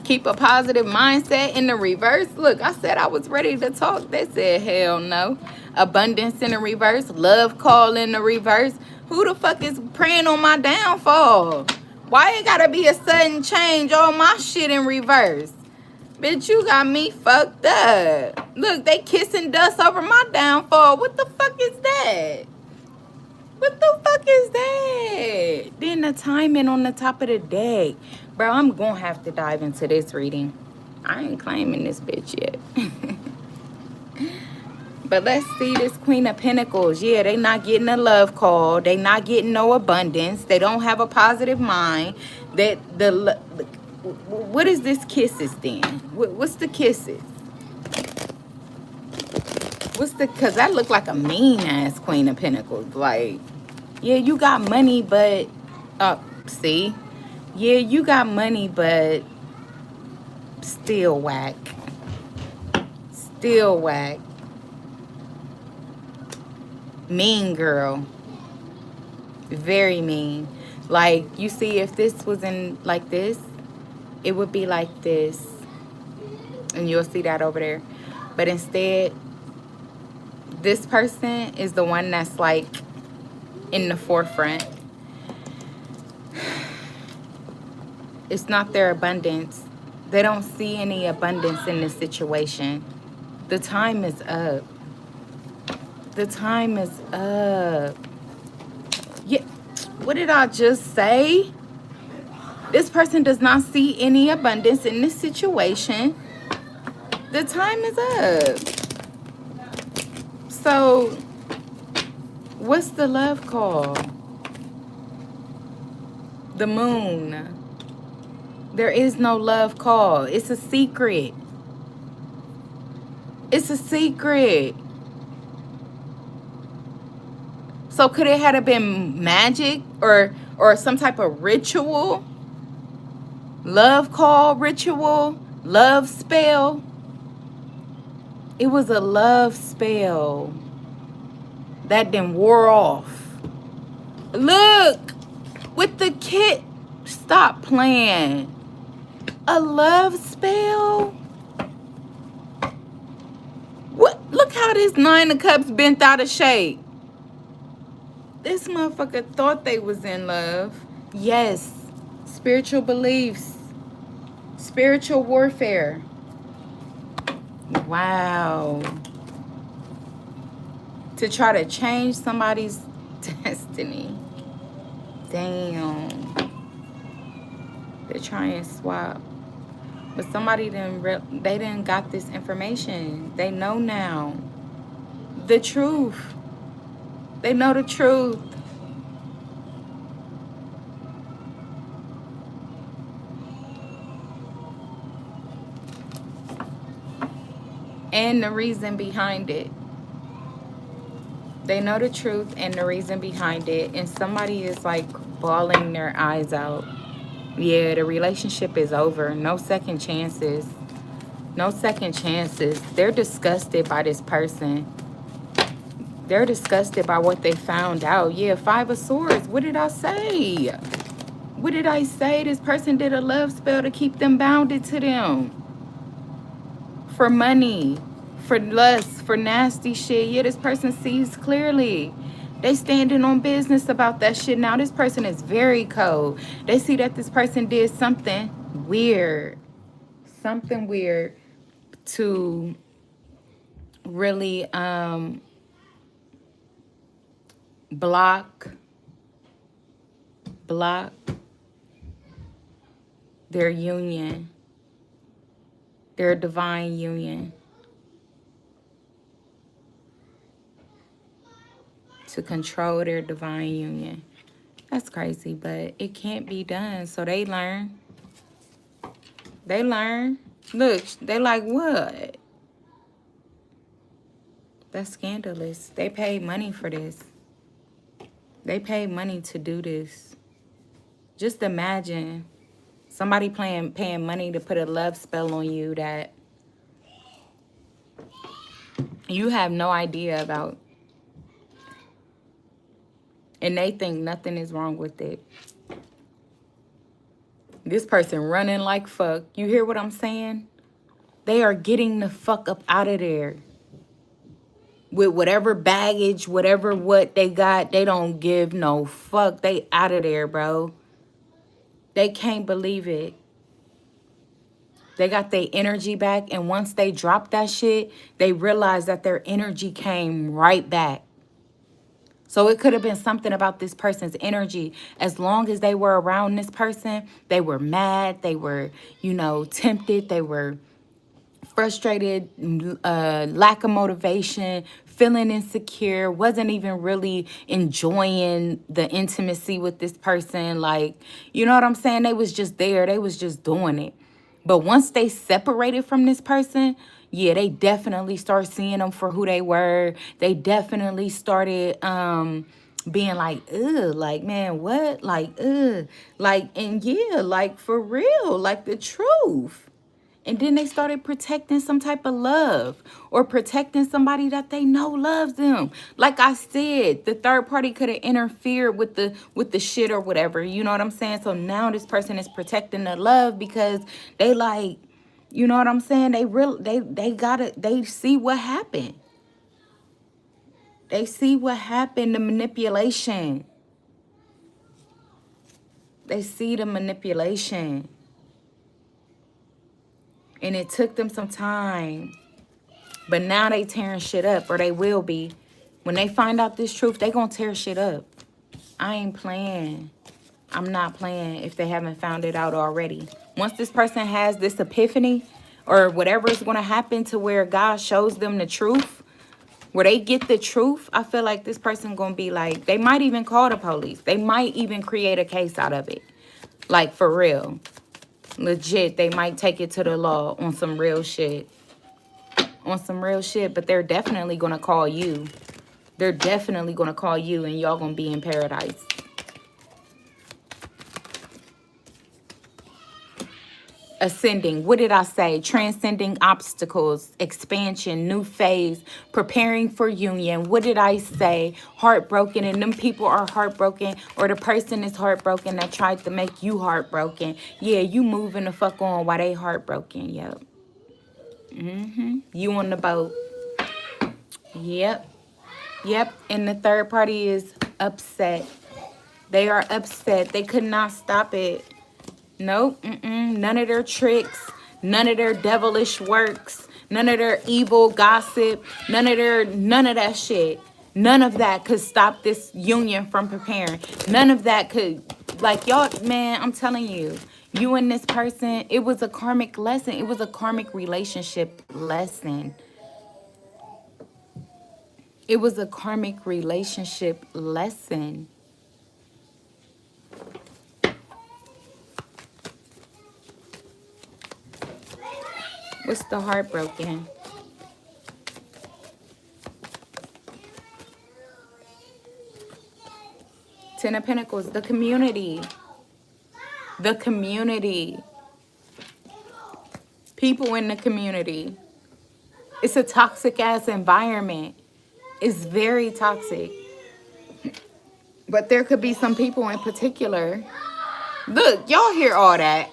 Keep a positive mindset in the reverse. Look, I said I was ready to talk. They said, hell no. Abundance in the reverse. Love call in the reverse. Who the fuck is praying on my downfall? Why it gotta be a sudden change? All my shit in reverse. Bitch, you got me fucked up. Look, they kissing dust over my downfall. What the fuck is that? What the fuck is that? Then the timing on the top of the deck. Bro, I'm gonna have to dive into this reading. I ain't claiming this bitch yet. But let's see this Queen of Pentacles. Yeah, they not getting a love call. They not getting no abundance. They don't have a positive mind. What is this kisses then? What's the kisses? Because that looked like a mean ass Queen of Pentacles. Like, yeah, you got money, but see, yeah, you got money, but still whack. Still whack. Mean girl. Very mean. Like, you see, if this was in like this, it would be like this. And you'll see that over there. But instead, this person is the one that's like in the forefront. It's not their abundance. They don't see any abundance in this situation. The time is up. The time is up. Yeah, what did I just say? This person does not see any abundance in this situation. The time is up. So, what's the love call? The moon. There is no love call. It's a secret. It's a secret. So could it have been magic or some type of ritual? Love call ritual? Love spell? It was a love spell that then wore off. Look, with the kid. Stop playing. A love spell? What? Look how this 9 of Cups bent out of shape. This motherfucker thought they was in love. Yes. Spiritual beliefs. Spiritual warfare. Wow. To try to change somebody's destiny. Damn. They're trying to swap. But somebody they didn't got this information. They know now. The truth. They know the truth. And the reason behind it. They know the truth and the reason behind it. And somebody is like bawling their eyes out. Yeah, the relationship is over. No second chances. No second chances. They're disgusted by this person. They're disgusted by what they found out. Yeah, 5 of Swords. What did I say? What did I say? This person did a love spell to keep them bounded to them. For money. For lust. For nasty shit. Yeah, this person sees clearly. They standing on business about that shit. Now this person is very cold. They see that this person did something weird. Something weird to really block their union, their divine union, to control their divine union. That's crazy, but it can't be done. So they learn. They learn. Look, they like, what? That's scandalous. They paid money for this. They paid money to do this. Just imagine somebody paying money to put a love spell on you that you have no idea about. And they think nothing is wrong with it. This person running like fuck. You hear what I'm saying? They are getting the fuck up out of there. With whatever baggage, whatever what they got, they don't give no fuck. They out of there, bro. They can't believe it. They got their energy back, and once they dropped that shit, they realized that their energy came right back. So it could have been something about this person's energy. As long as they were around this person, they were mad, they were, tempted, they were frustrated, lack of motivation, feeling insecure, wasn't even really enjoying the intimacy with this person. Like, you know what I'm saying? They was just there. They was just doing it. But once they separated from this person, yeah, they definitely start seeing them for who they were. They definitely started being like, ugh, like, man, what? Like, ugh. Like, and yeah, like, for real, like the truth. And then they started protecting some type of love or protecting somebody that they know loves them. Like I said, the third party could have interfered with the shit or whatever. You know what I'm saying? So now this person is protecting the love because they like, you know what I'm saying? They see what happened. They see what happened, the manipulation. They see the manipulation. And it took them some time. But now they tearing shit up, or they will be. When they find out this truth, they gonna tear shit up. I ain't playing. I'm not playing if they haven't found it out already. Once this person has this epiphany, or whatever is gonna happen to where God shows them the truth, where they get the truth, I feel like this person gonna be like, they might even call the police. They might even create a case out of it. Like, for real. Legit, they might take it to the law on some real shit. on some real shit, but they're definitely going to call you. They're definitely going to call you, and y'all going to be in paradise. Ascending. What did I say? Transcending obstacles, expansion, new phase, preparing for union. What did I say? Heartbroken, and them people are heartbroken, or the person is heartbroken that tried to make you heartbroken. Yeah, you moving the fuck on while they heartbroken. Yep. You on the boat. Yep. Yep. And the third party is upset. They are upset. They could not stop it. Nope. None of their tricks. None of their devilish works. None of their evil gossip. None of that shit. None of that could stop this union from preparing. None of that could, like, y'all, man, I'm telling you, you and this person, it was a karmic lesson. It was a karmic relationship lesson. It was a karmic relationship lesson. What's the heartbroken? Ten of Pentacles, the community. The community. People in the community. It's a toxic ass environment. It's very toxic. But there could be some people in particular. Look, y'all hear all that.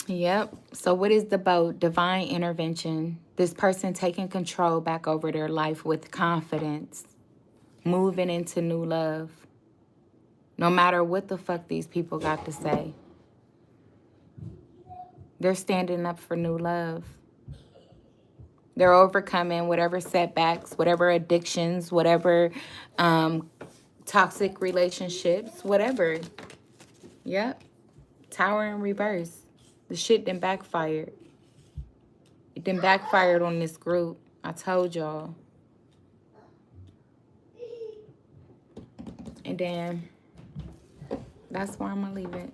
Yep. So what is the boat? Divine intervention. This person taking control back over their life with confidence. Moving into new love. No matter what the fuck these people got to say. They're standing up for new love. They're overcoming whatever setbacks, whatever addictions, whatever toxic relationships, whatever. Yep. Tower in reverse. The shit done backfired. It done backfired on this group. I told y'all. And then that's where I'm going to leave it.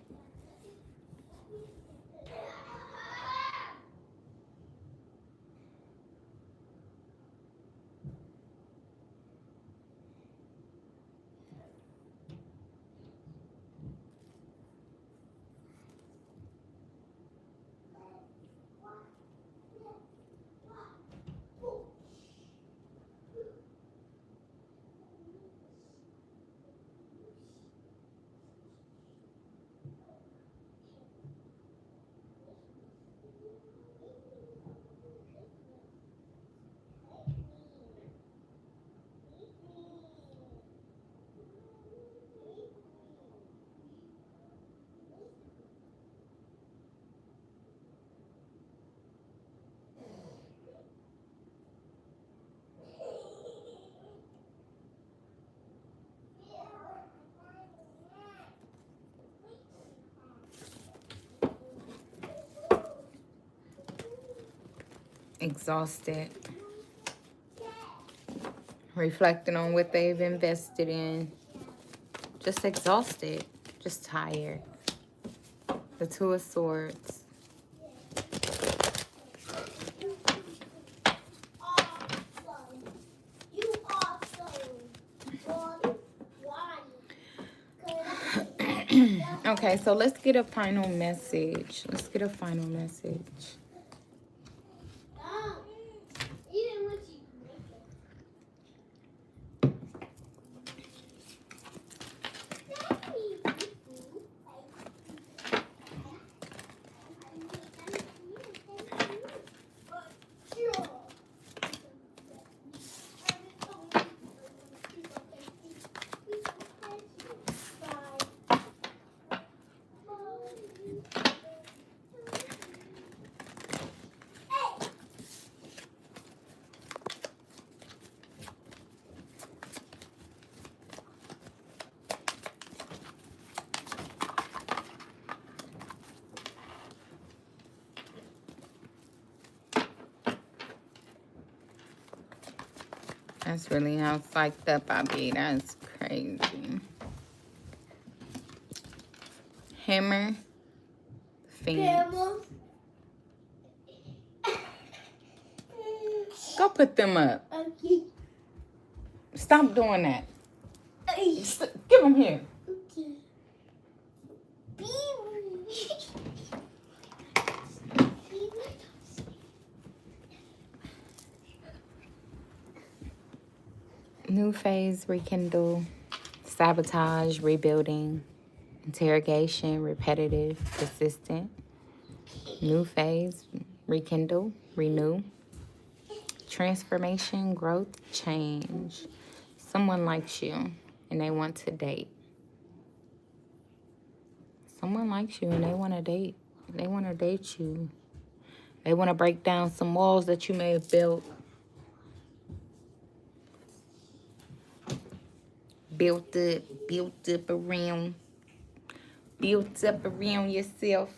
Exhausted. Reflecting on what they've invested in. Just exhausted. Just tired. The Two of Swords. Okay, so let's get a final message. Let's get a final message. That's really how psyched up I be. That's crazy. Hammer. Phoenix. Go put them up. Okay. Stop doing that. Give them here. Okay. New phase, rekindle, sabotage, rebuilding, interrogation, repetitive, persistent. New phase, rekindle, renew, transformation, growth, change. Someone likes you and they want to date. Someone likes you and they want to date. They want to date you. They want to break down some walls that you may have built. Built up around yourself.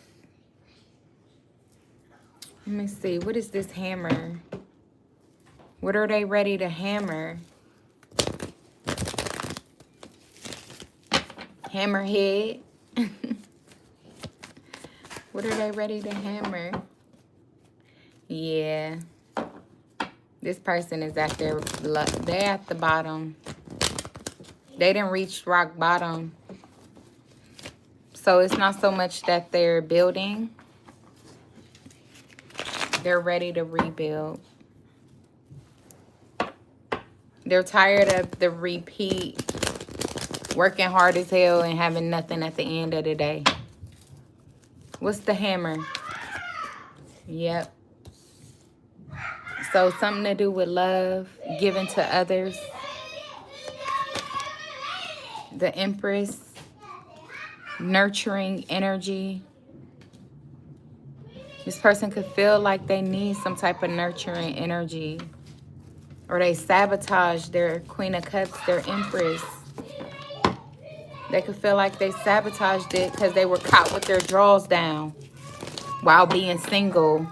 Let me see. What is this hammer? What are they ready to hammer? Hammerhead. What are they ready to hammer? Yeah. This person is at their luck. They're at the bottom. They didn't reach rock bottom. So it's not so much that they're building. They're ready to rebuild. They're tired of the repeat, working hard as hell and having nothing at the end of the day. What's the hammer? Yep. So something to do with love, giving to others. The Empress, nurturing energy. This person could feel like they need some type of nurturing energy. Or they sabotage their Queen of Cups, their Empress. They could feel like they sabotaged it because they were caught with their drawers down while being single.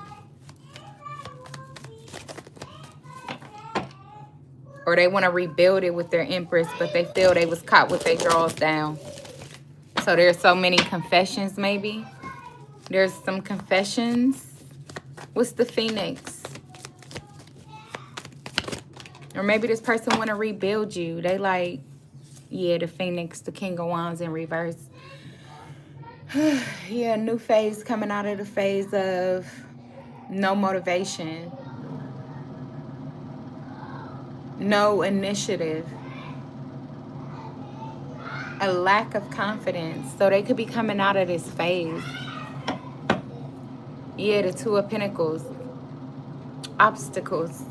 Or they want to rebuild it with their Empress, but they feel they was caught with their drawers down. So there's so many confessions maybe. There's some confessions. What's the Phoenix? Or maybe this person want to rebuild you. They like, yeah, the Phoenix, the King of Wands in reverse. Yeah, new phase coming out of the phase of no motivation. No initiative. A lack of confidence. So they could be coming out of this phase. Yeah, the Two of Pentacles. Obstacles.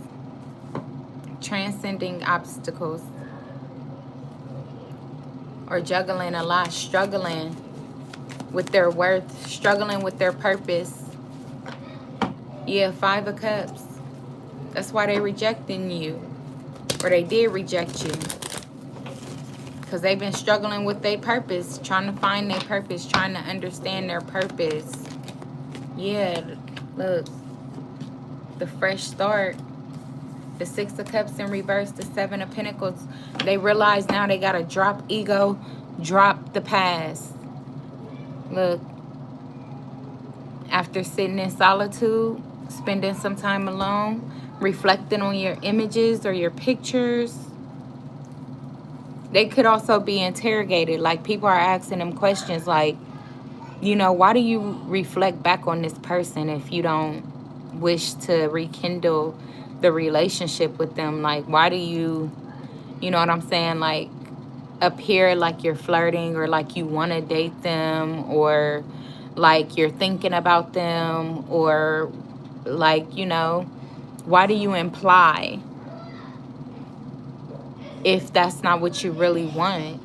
Transcending obstacles. Or juggling a lot. Struggling with their worth. Struggling with their purpose. Yeah, Five of Cups. That's why they're rejecting you. Or they did reject you. Because they've been struggling with their purpose. Trying to find their purpose. Trying to understand their purpose. Yeah, look. The fresh start. The Six of Cups in reverse. The Seven of Pentacles. They realize now they got to drop ego. Drop the past. Look. After sitting in solitude. Spending some time alone. Reflecting on your images or your pictures. They could also be interrogated. Like, people are asking them questions like, you know, why do you reflect back on this person if you don't wish to rekindle the relationship with them? Like, why do you know what I'm saying? Like, appear like you're flirting or like you want to date them or like you're thinking about them or like, you know, why do you imply if that's not what you really want?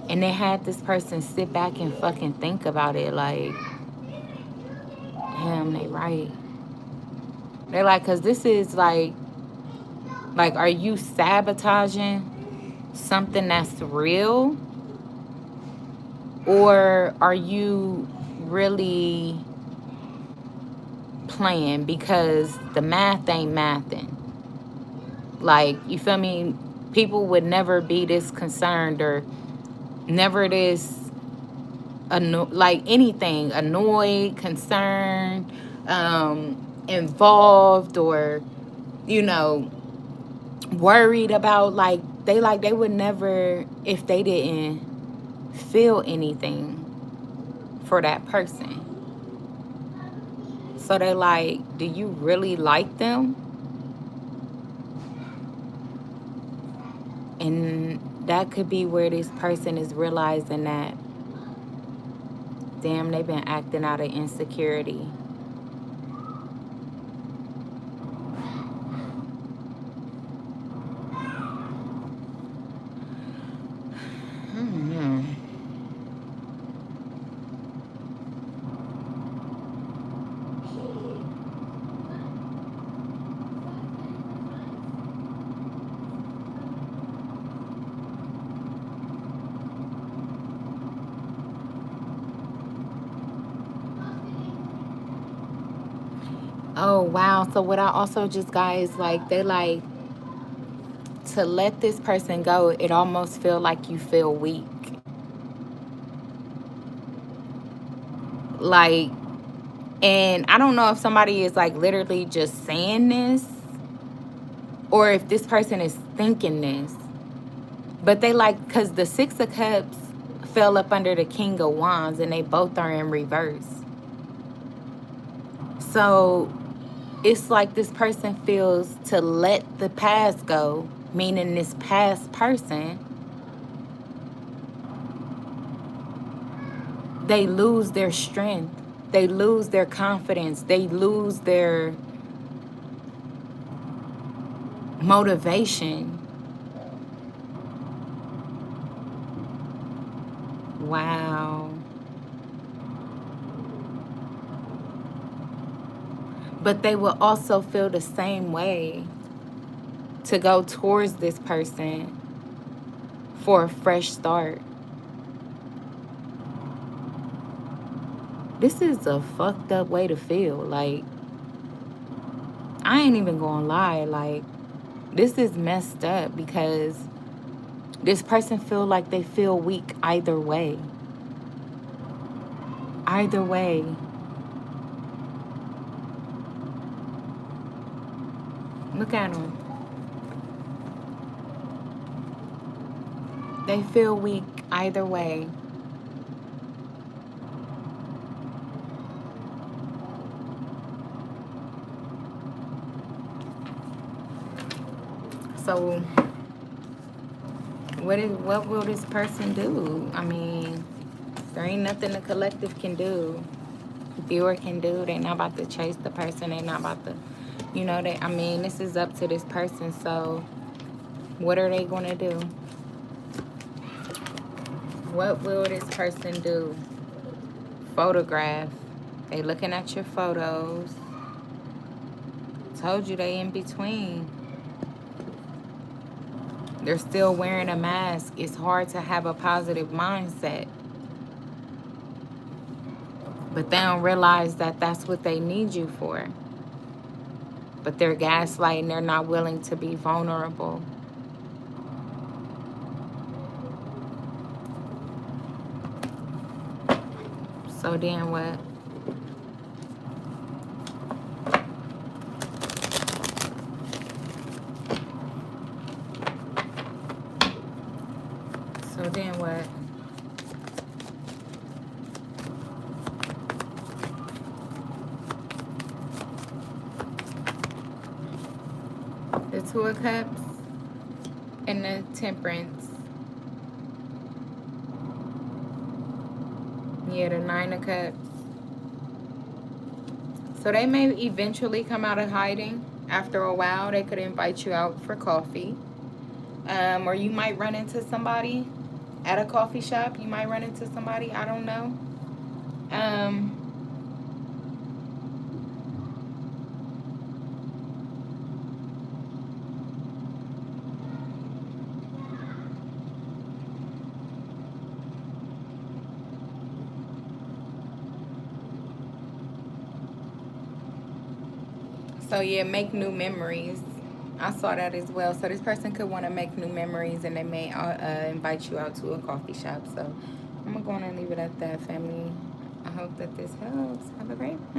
And they had this person sit back and fucking think about it like, damn, they right. They're like, because this is like, are you sabotaging something that's real? Or are you really playing because the math ain't mathing? Like, you feel me? People would never be this concerned or never this like anything annoyed, concerned, involved, or you know, worried about, like they would never, if they didn't feel anything for that person. So they like, do you really like them? And that could be where this person is realizing that, damn, they've been acting out of insecurity. Hmm. Oh wow. So what I also just got is like, they like, to let this person go, it almost feel like you feel weak. Like, and I don't know if somebody is like literally just saying this or if this person is thinking this. But they like, because the Six of Cups fell up under the King of Wands and they both are in reverse. So it's like this person feels to let the past go, meaning this past person, they lose their strength, they lose their confidence, they lose their motivation. Wow. But they will also feel the same way to go towards this person for a fresh start. This is a fucked up way to feel. Like, I ain't even gonna lie. Like, this is messed up because this person feel like they feel weak either way. Either way. Look at them. They feel weak either way. So what will this person do? I mean, there ain't nothing the collective can do. Viewer can do. They're not about to chase the person. They're not about to, I mean, this is up to this person. So what are they going to do? What will this person do? Photograph. They looking at your photos. Told you they in between. They're still wearing a mask. It's hard to have a positive mindset. But they don't realize that that's what they need you for. But they're gaslighting. They're not willing to be vulnerable. So then what? So then what? The Two of Cups and the Temperance. Yeah, the Nine of Cups. So they may eventually come out of hiding. After a while, they could invite you out for coffee. Or you might run into somebody at a coffee shop. You might run into somebody. I don't know. So yeah, make new memories. I saw that as well. So this person could want to make new memories, and they may invite you out to a coffee shop. So I'm gonna go on and leave it at that, family. I hope that this helps. Have a great one.